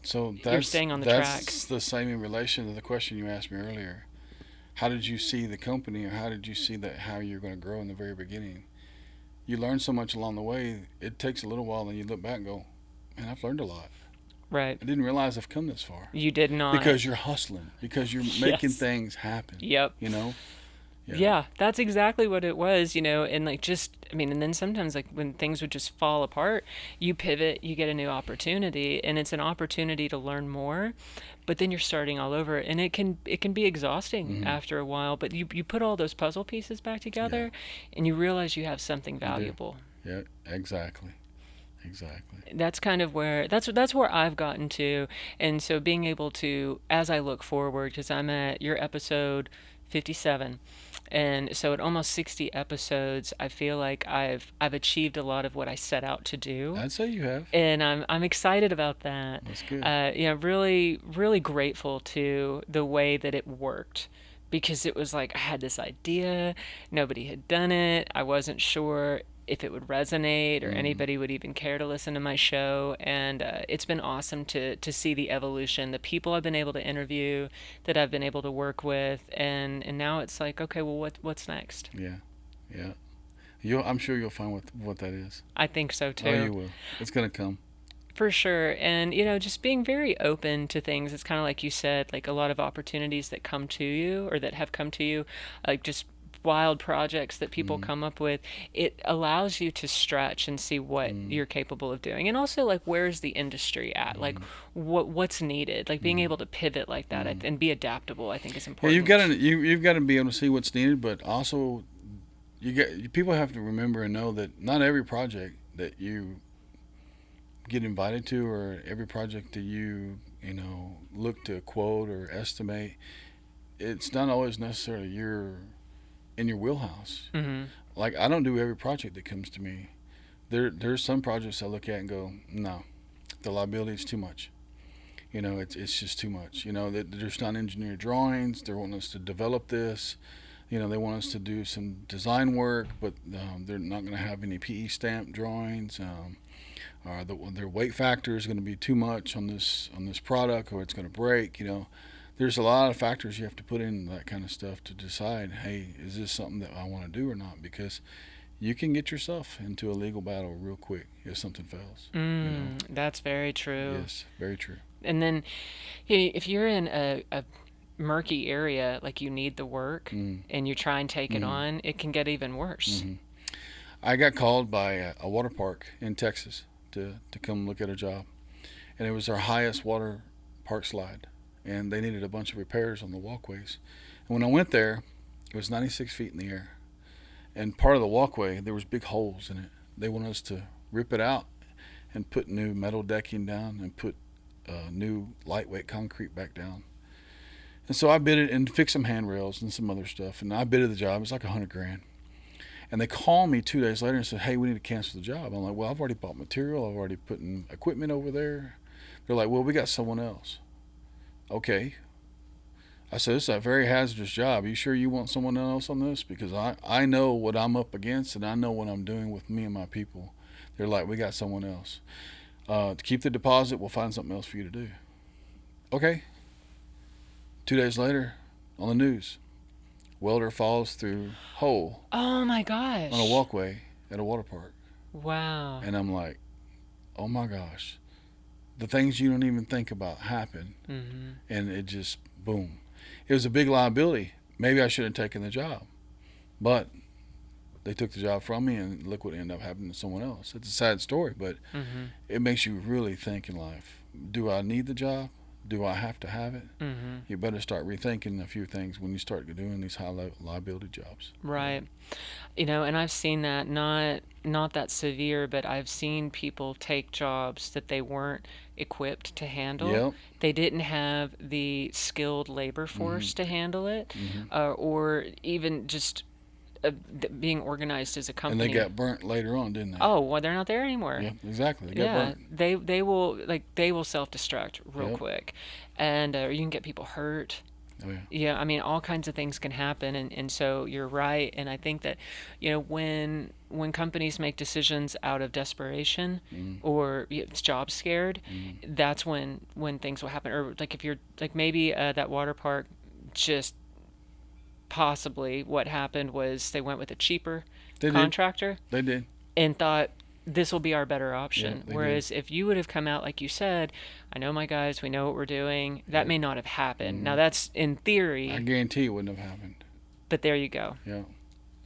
So You're staying on the track. that's the same in relation to the question you asked me earlier. How did you see the company, or how did you see that how you're going to grow in the very beginning? You learn so much along the way. It takes a little while, and you look back and go, "Man, I've learned a lot. Right. I didn't realize I've come this far." You did not. Because you're hustling, because you're making Yes. things happen. Yep. You know? Yeah. Yeah, that's exactly what it was, and like just, I mean, and then sometimes like when things would just fall apart, you pivot, you get a new opportunity, and it's an opportunity to learn more, but then you're starting all over, and it can be exhausting Mm-hmm. after a while, but you put all those puzzle pieces back Yeah. together, and you realize you have something You do. valuable. Yeah. Exactly. Exactly. That's kind of where that's where I've gotten to, and so being able to, as I look forward, because I'm at your episode 57, and so at almost 60 episodes, I feel like I've achieved a lot of what I set out to do, I'd say you have. and I'm excited about that. That's good. Really really grateful to the way that it worked. Because it was like I had this idea, nobody had done it, I wasn't sure if it would resonate or Mm. anybody would even care to listen to my show, and it's been awesome to see the evolution, the people I've been able to interview, that I've been able to work with, and now it's like, okay, well, what's next? Yeah. Yeah. I'm sure you'll find what that is. I think so Oh, too. you will. It's gonna come. For sure. And, just being very open to things. It's kind of like you said, like a lot of opportunities that come to you or that have come to you, like just wild projects that people Mm. come up with. It allows you to stretch and see what Mm. you're capable of doing. And also, like, where's the industry at? Like, Mm. what's needed? Like, being Mm. able to pivot like that Mm. and be adaptable, I think is Yeah, important. you've got to be able to see what's needed, but also people have to remember and know that not every project that you get invited to, or every project that you look to quote or estimate, it's not always necessarily in your wheelhouse. Mm-hmm. Like, I don't do every project that comes to me. There's some projects I look at and go, no, the liability is too much. It's just too much. That there's not engineered drawings. They want us to develop this. They want us to do some design work, but they're not going to have any PE stamp drawings. Their weight factor is going to be too much on this product, or it's going to break. There's a lot of factors you have to put in that kind of stuff to decide, hey, is this something that I want to do or not? Because you can get yourself into a legal battle real quick if something fails. That's very true. Yes, very true. And then if you're in a murky area, like you need the work Mm. and you try and take it Mm. on, it can get even worse. Mm-hmm. I got called by a water park in Texas to come look at a job, and it was our highest water park slide, and they needed a bunch of repairs on the walkways. And when I went there, it was 96 feet in the air, and part of the walkway there was big holes in it. They wanted us to rip it out and put new metal decking down and put new lightweight concrete back down. And so I bid it and fixed some handrails and some other stuff, and I bidded the job. It was like $100,000. And they called me 2 days later and said, hey, we need to cancel the job. I'm like, well, I've already bought material. I've already put in equipment over there. They're like, well, we got someone else. Okay. I said, this is a very hazardous job. Are you sure you want someone else on this? Because I know what I'm up against, and I know what I'm doing with me and my people. They're like, we got someone else. To keep the deposit, we'll find something else for you to do. Okay. 2 days later, on the news, welder falls through hole Oh my gosh. on a walkway at a water park. Wow. And I'm like, oh my gosh, the things you don't even think about happen, Mm-hmm. and it just boom. It was a big liability. Maybe I should have taken the job, but they took the job from me, and look what ended up happening to someone else. It's a sad story, but Mm-hmm. it makes you really think in life. Do I need the job? Do I have to have it? Mm-hmm. You better start rethinking a few things when you start doing these high liability jobs. Right. And I've seen that, not that severe, but I've seen people take jobs that they weren't equipped to handle. Yep. They didn't have the skilled labor Hmm. force to handle it, Hmm. or even just being organized as a And they company. got burnt later on, didn't they? Oh, well, they're not there anymore. Yeah, exactly. They got Yeah, burnt. they will self-destruct real Yep. quick, and you can get people hurt. Oh yeah. Yeah, I mean, all kinds of things can happen, and so you're right. And I think that, when companies make decisions out of desperation Hmm. or it's job scared, Hmm. that's when things will happen. Or like if you're like maybe that water park, just possibly what happened was they went with a cheaper They did. contractor They did. and thought this will be our better Yeah, option. they did. Whereas if you would have come out like you said, I know my guys, we know what we're doing, that Yep. may not have happened. Now Hmm. that's in I theory, guarantee it wouldn't have happened. but there you go. Yeah.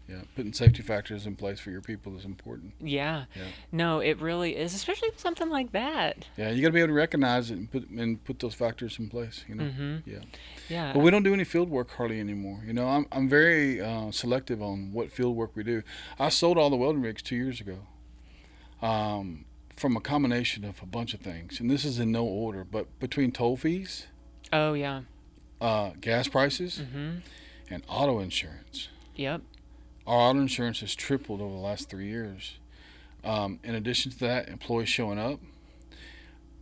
Yeah. Putting safety factors in place for your people is important. Yeah. Yeah. No, it really is, especially with something like that. Yeah. You got to be able to recognize it and put those factors in place. Mm-hmm. Yeah. But Yeah. we don't do any field work hardly anymore. I'm very selective on what field work we do. I sold all the welding rigs 2 years ago, from a combination of a bunch of things, and this is in no order, but between toll fees, Oh, yeah. gas prices, Mm-hmm. and auto insurance. Yep. Our auto insurance has tripled over the last 3 years. In addition to that, employees showing up,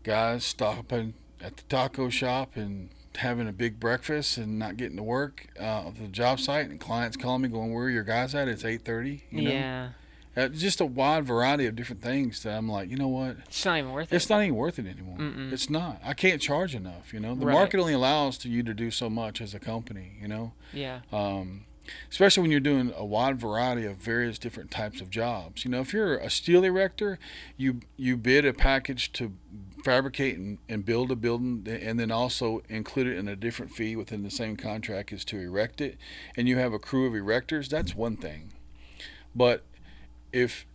guys stopping at the taco shop and having a big breakfast and not getting to work at the job site, and clients calling me going, "Where are your guys at? It's 8:30." Yeah. Just a wide variety of different things that I'm like, you know what? It's not even worth It's it. not even worth it anymore. Mm-mm. It's not. I can't charge enough. The Right. market only allows you to do so much as a company. Yeah. Especially when you're doing a wide variety of various different types of jobs. If you're a steel erector, you bid a package to fabricate and build a building, and then also include it in a different fee within the same contract is to erect it, and you have a crew of erectors. That's one thing. But if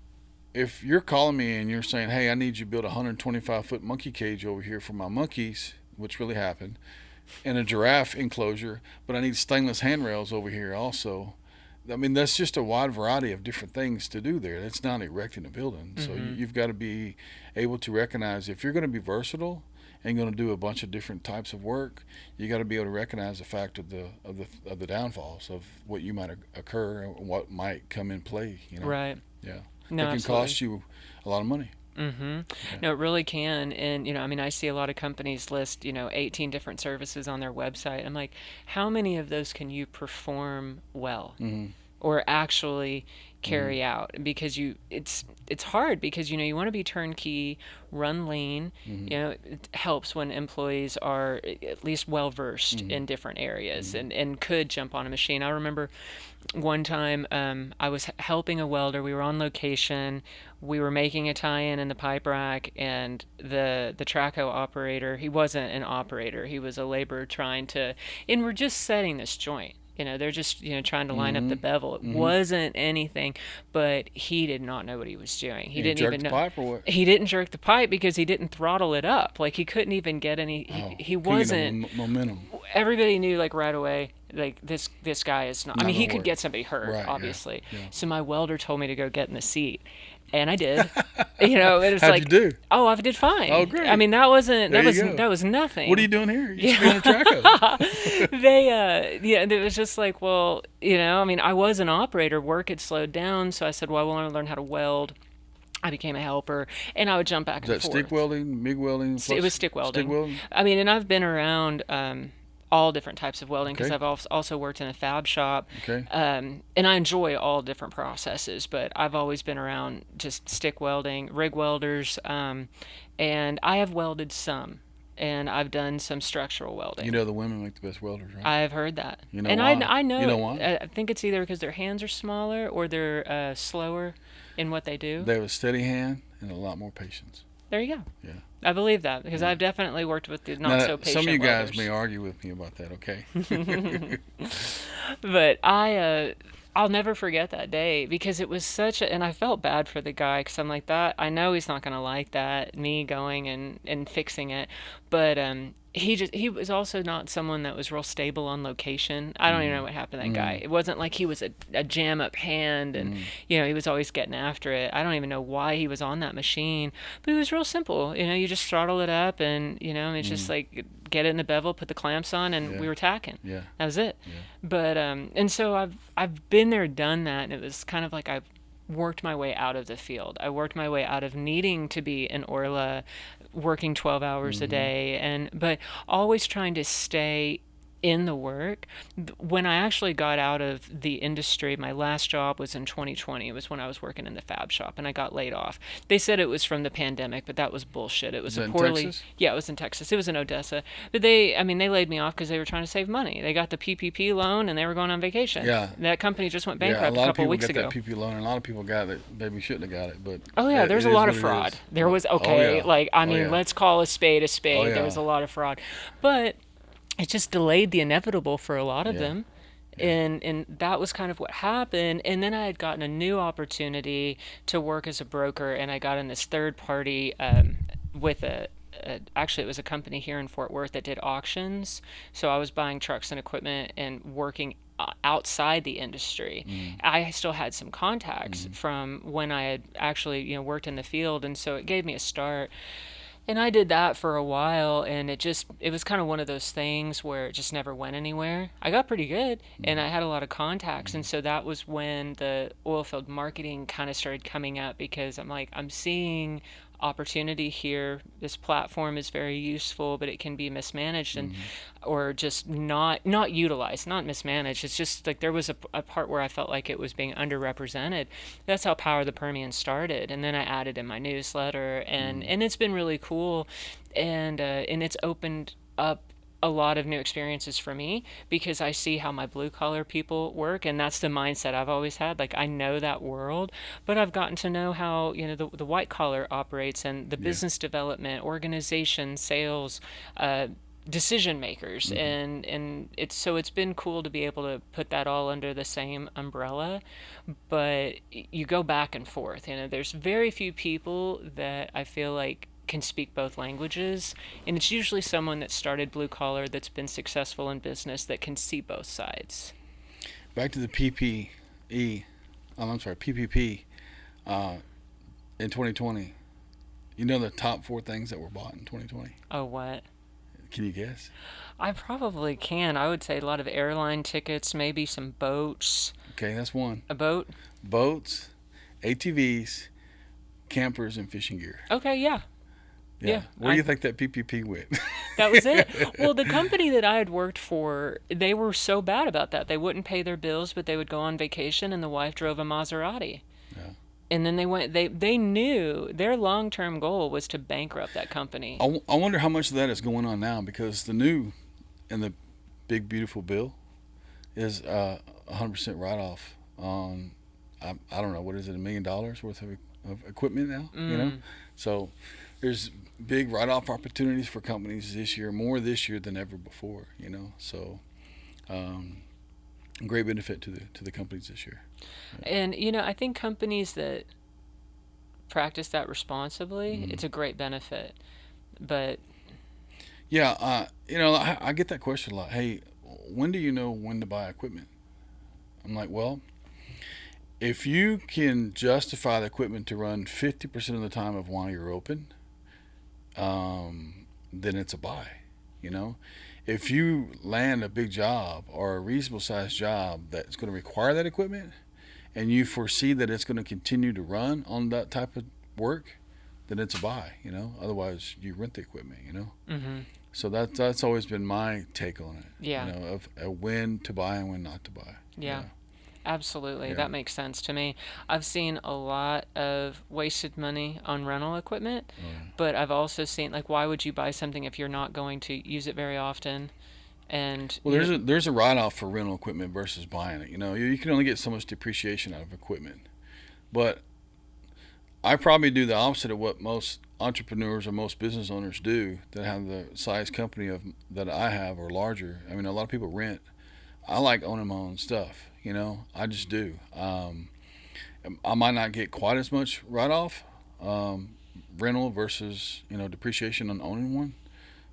you're calling me and you're saying, "Hey, I need you to build a 125-foot monkey cage over here for my monkeys," which really happened, and a giraffe enclosure, but I need stainless handrails over here also. I mean, that's just a wide variety of different things to do there. That's not erecting a building. So Mm-hmm. you've got to be able to recognize if you're going to be versatile and going to do a bunch of different types of work, you got to be able to recognize the fact of the downfalls of what you might occur and what might come in play. Right. Yeah, No, it can absolutely. cost you a lot of money. Mm-hmm. Yeah. No, it really can. And, I mean, I see a lot of companies list, 18 different services on their website. I'm like, how many of those can you perform well Hmm. or actually Hmm. carry out? Because it's hard because, you want to be turnkey, run lean. Hmm. It helps when employees are at least well versed Hmm. in different areas Hmm. and could jump on a machine. I remember one time I was helping a welder. We were on location. We were making a tie-in in the pipe rack, and the traco operator, he wasn't an operator. He was a laborer trying to, and we're just setting this joint. They're just, trying to line up Hmm. the bevel. It Hmm. wasn't anything, but he did not know what he was doing. He You didn't jerk even the know. pipe or what? He didn't jerk the pipe because he didn't throttle it up. Like he couldn't even get any. Oh, He couldn't get wasn't. no momentum. Everybody knew like right away, like this guy is not. I Not mean, he gonna could work. get somebody hurt, Right. Yeah. obviously. Yeah. So my welder told me to go get in the seat, and I did. It was How'd like, you do? oh, I did fine. Oh, great. I mean, that wasn't There that you was go. that was nothing. What are you doing here? You Yeah. should be on a track. They it was just like, well, I mean, I was an operator. Work had slowed down, so I said, well, I want to learn how to weld. I became a helper, and I would jump back Is and that forth. stick welding, MIG welding? It was stick welding. Stick welding? I mean, and I've been around all different types of welding because Okay. I've also worked in a fab shop. Okay. And I enjoy all different processes, but I've always been around just stick welding, rig welders, and I have welded some, and I've done some structural welding. The women make the best welders, right? I've heard that. You know and why? I know You know it. why? I think it's either because their hands are smaller or they're slower in what they do. They have a steady hand and a lot more patience. There you go. Yeah. I believe that because Yeah. I've definitely worked with the not Now, so some of you patient guys may welders. argue with me about that, okay? But I'll never forget that day because it was such a, and I felt bad for the guy because I'm like that. I know he's not gonna like that, me going and fixing it, but he was also not someone that was real stable on location. I don't even Mm-hmm. know what happened to that guy. Mm-hmm. It wasn't like he was a jam up hand and he was always getting after it. I don't even know why he was on that machine, but it was real simple. You just throttle it up and it's just Mm-hmm. like get it in the bevel, put the clamps on, and Yeah. we were tacking. Yeah. That was it. Yeah. But and so I've been there, done that, and it was kind of like I've worked my way out of the field. I worked my way out of needing to be an Orla, working 12 hours a Mm-hmm. day, and but always trying to stay in the work. When I actually got out of the industry, my last job was in 2020. It was when I was working in the fab shop and I got laid off. They said it was from the pandemic, but that was bullshit. It Is was a that in poorly, Texas? yeah, it was in Texas. It was in Odessa. But I mean, they laid me off because they were trying to save money. They got the PPP loan and they were going on vacation. Yeah. That company just went Yeah, a bankrupt a lot of couple of people weeks got that ago. PP loan, and a lot of people got it. Maybe shouldn't have got it, but Oh yeah, it there's a is lot what of it fraud. is. There was Oh okay, yeah. like I Oh mean, yeah. let's call a spade a Oh spade. There was yeah. a lot of fraud, but it just delayed the inevitable for a lot of Yeah. them. Yeah. And that was kind of what happened. And then I had gotten a new opportunity to work as a broker, and I got in this third party with actually it was a company here in Fort Worth that did auctions. So I was buying trucks and equipment and working outside the industry. Mm. I still had some contacts Mm. from when I had actually worked in the field, and so it gave me a start. And I did that for a while, and it was kind of one of those things where it just never went anywhere. I got pretty good, and I Mm. had a lot of contacts, Mm. and so that was when the oil field marketing kind of started coming up because I'm like, I'm seeing opportunity here. This platform is very useful, but it can be mismanaged and Mm. or just not utilized, not mismanaged. It's just like there was a part where I felt like it was being underrepresented. That's how Power of the Permian started, and then I added in my newsletter, and Mm. it's been really cool, and it's opened up a lot of new experiences for me because I see how my blue collar people work, and that's the mindset I've always had. Like I know that world, but I've gotten to know how the white collar operates and the Yeah. business development, organization, sales, decision makers, Mm-hmm. and it's been cool to be able to put that all under the same umbrella. But you go back and forth. There's very few people that I feel like can speak both languages, and it's usually someone that started blue collar that's been successful in business that can see both sides. Back to the PPE. I'm sorry, PPP. Uh, in 2020, you know the top four things that were bought in 2020. Oh, what? Can you guess? I probably can. I would say a lot of airline tickets, maybe some boats. Okay, that's one. A boat? Boats, ATVs, campers, and fishing gear. Okay, yeah. Yeah. Yeah, Where do you think that PPP went? that was it. Well, the company that I had worked for, they were so bad about that. They wouldn't pay their bills, but they would go on vacation, and the wife drove a Maserati. Yeah. And then they knew their long-term goal was to bankrupt that company. I wonder how much of that is going on now because the new and the big beautiful bill is 100% write off on I don't know what is it, $1 million worth of equipment now, so there's big write off opportunities for companies this year, more this year than ever before, so um, great benefit to the companies this year. And I think companies that practice that responsibly, Mm. it's a great benefit. But Yeah, I get that question a lot. Hey, when do you know when to buy equipment? I'm like, well, if you can justify the equipment to run 50% of the time of while you're open, then it's a buy. You know, if you land a big job or a reasonable sized job that's going to require that equipment, and you foresee that it's going to continue to run on that type of work, then it's a buy. Otherwise you rent the equipment. mm-hmm. So that's always been my take on it. Yeah. Of when to buy and when not to buy. Yeah. Absolutely. Yeah. That makes sense to me. I've seen a lot of wasted money on rental equipment, Yeah. but I've also seen, like, why would you buy something if you're not going to use it very often? And Well, there's a write off for rental equipment versus buying it. You can only get so much depreciation out of equipment, but I probably do the opposite of what most entrepreneurs or most business owners do that have the size company of that I have or larger. I mean, a lot of people rent. I like owning my own stuff. You know, I just do. I might not get quite as much write off, um, rental versus depreciation on owning one,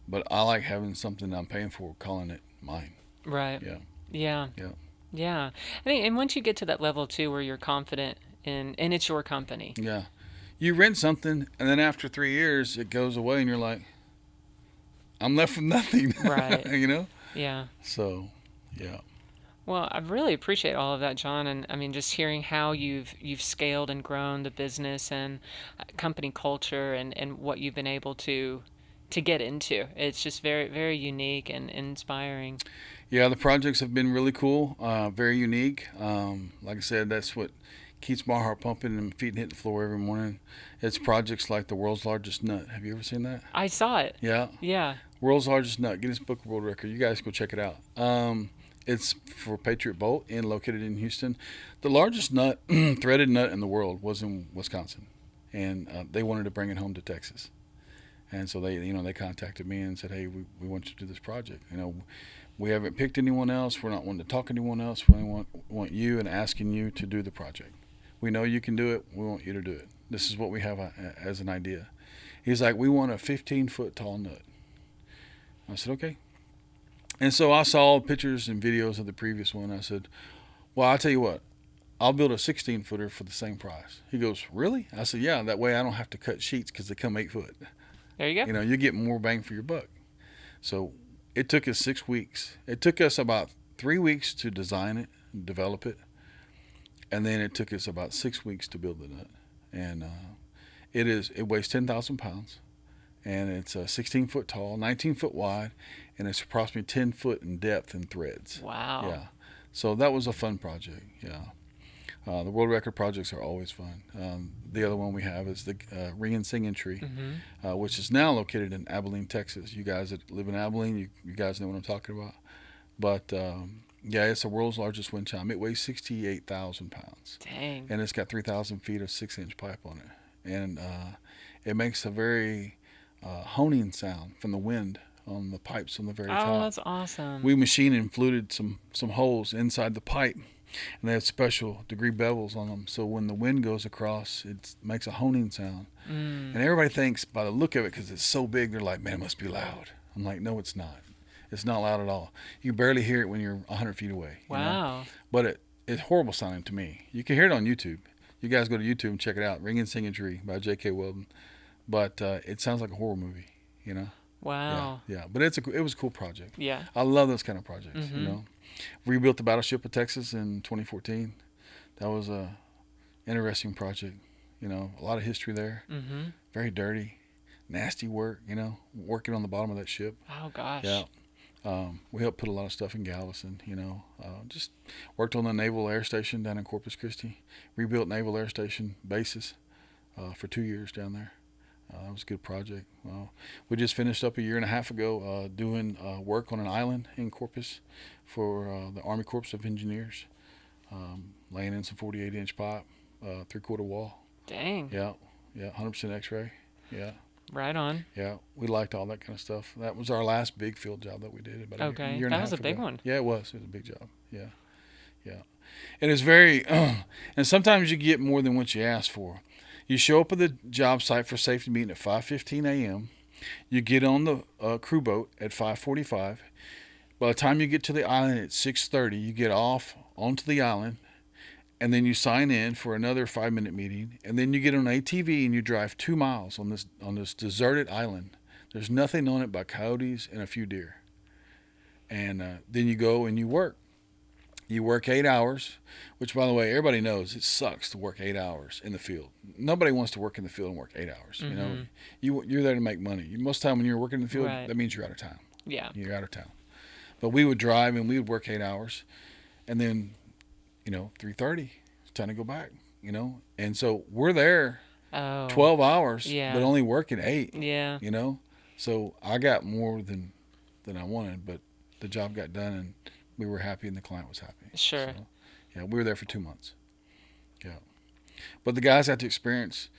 but I like having something I'm paying for, calling it mine. Right. Yeah, Yeah. yeah, Yeah. I think, and once you get to that level too, where you're confident in, and it's your company. yeah. You rent something, and then after 3 years, it goes away, and you're like, I'm left with nothing. Right. you know. Yeah. So, yeah, Well, I really appreciate all of that, John, and I mean just hearing how you've scaled and grown the business and company culture and what you've been able to get into. It's just very very unique and inspiring. yeah. The projects have been really cool, very unique. Like I said, that's what keeps my heart pumping and feet hitting the floor every morning. It's projects like the world's largest nut. Have you ever seen that? I saw it. Yeah, Yeah. world's largest nut. Guinness Book of World Record. You guys go check it out. It's for Patriot Bolt and located in Houston. The largest nut, threaded nut in the world was in Wisconsin, and they wanted to bring it home to Texas. And so they contacted me and said, "Hey, we want you to do this project. We haven't picked anyone else. We're not wanting to talk to anyone else. We want you and asking you to do the project. We know you can do it. We want you to do it. This is what we have as an idea." He's like, "We want a 15-foot tall nut." I said, "Okay." And so I saw pictures and videos of the previous one. I said, "Well, I'll tell you what. I'll build a 16-footer for the same price." He goes, "Really?" I said, "Yeah. That way I don't have to cut sheets because they come 8 foot. There you go. You get more bang for your buck." So it took us 6 weeks. It took us about 3 weeks to design it, develop it, and then it took us about 6 weeks to build the nut. And it weighs 10,000 pounds, and it's 16 foot tall, 19 foot wide, and it's approximately 10 foot in depth in threads. Wow. Yeah. So that was a fun project. Yeah. The world record projects are always fun. The other one we have is the Ring and Singing Tree, which is now located in Abilene, Texas. You guys that live in Abilene, you guys know what I'm talking about. But yeah, it's the world's largest wind chime. It weighs 68,000 pounds, Dang. and it's got 3,000 feet of 6-inch pipe on it, and it makes a very honing sound from the wind on the pipes on the very Oh, top. that's awesome. We machined and fluted some holes inside the pipe, and they have special degree bevels on them. So when the wind goes across, it makes a honing sound. And everybody thinks by the look of it, because it's so big, they're like, "Man, it must be loud." I'm like, "No, it's not. It's not loud at all. You can barely hear it when you're 100 feet away. Wow. But it's horrible sounding to me. You can hear it on YouTube. You guys go to YouTube and check it out. Ring and Singing Tree by JK Welding. But it sounds like a horror movie, you know? Wow. Yeah. But it was a cool project. Yeah. I love those kind of projects, Rebuilt the battleship of Texas in 2014. That was a interesting project. A lot of history there. Very dirty, nasty work, working on the bottom of that ship. Oh gosh. Yeah. We helped put a lot of stuff in Galveston, just worked on the Naval Air Station down in Corpus Christi, rebuilt Naval Air Station bases for 2 years down there. That was a good project. We just finished up a year and a half ago doing work on an island in Corpus for the Army Corps of Engineers, laying in some 48-inch pipe, 3/4 wall. Dang. Yeah, 100% X-ray. Yeah. Right on. Yeah, we liked all that kind of stuff. That was our last big field job that we did about a year and a That half was a big ago. one. Yeah, it was. It was a big job. Yeah. And it's very, and sometimes you get more than what you ask for. You show up at the job site for safety meeting at 5:15 a.m. You get on the crew boat at 5:45. By the time you get to the island at 6:30, you get off onto the island, and then you sign in for another 5-minute meeting, and then you get on an ATV and you drive 2 miles on this deserted island. There's nothing on it but coyotes and a few deer. And then you go and you work. You work 8 hours, which, by the way, everybody knows it sucks to work 8 hours in the field. Nobody wants to work in the field and work 8 hours. You're there to make money. Most of the time when you're working in the field, Right. that means you're out of town. Yeah. You're out of town. But we would drive and we would work 8 hours, and then 3:30, it's time to go back, And so we're there Oh. 12 hours, Yeah. but only working 8, Yeah. So I got more than I wanted, but the job got done, and we were happy, and the client was happy. Sure. So, yeah, we were there for 2 months. Yeah. But the guys had to experience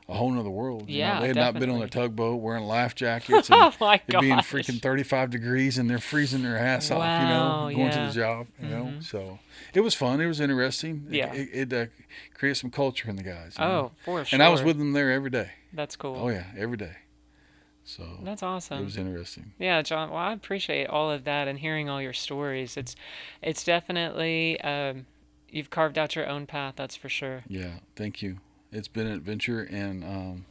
a whole nother world. You know, Yeah, they had not been on a definitely. tugboat wearing life jackets and Oh my it being gosh. freaking 35 degrees and they're freezing their ass off, you know, Wow, going to the yeah. job, you know. Mhm. So it was fun. It was interesting. Yeah. It created some culture in the guys, you know. Oh, for And I was sure. with them there every day. That's Oh, cool. yeah, every day. So That's it awesome. was interesting. Yeah, John. Well, I appreciate all of that and hearing all your stories. It's definitely you've carved out your own path. That's for sure. Yeah, thank you. It's been an adventure and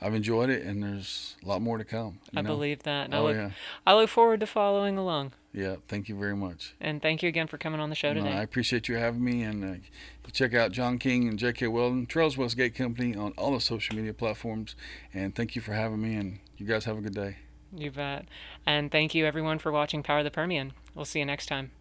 I've enjoyed it and there's a lot more to come, I you know. believe that, and Oh, yeah. I look forward to following along. Yeah, thank you very much. And thank you again for coming on the show No, I today. appreciate you having me, and check out John King and JK Welding, Trails Westgate Company on all the social media platforms. And thank you for having me, and you guys have a good day. You bet. And thank you everyone for watching Power of the Permian. We'll see you next time.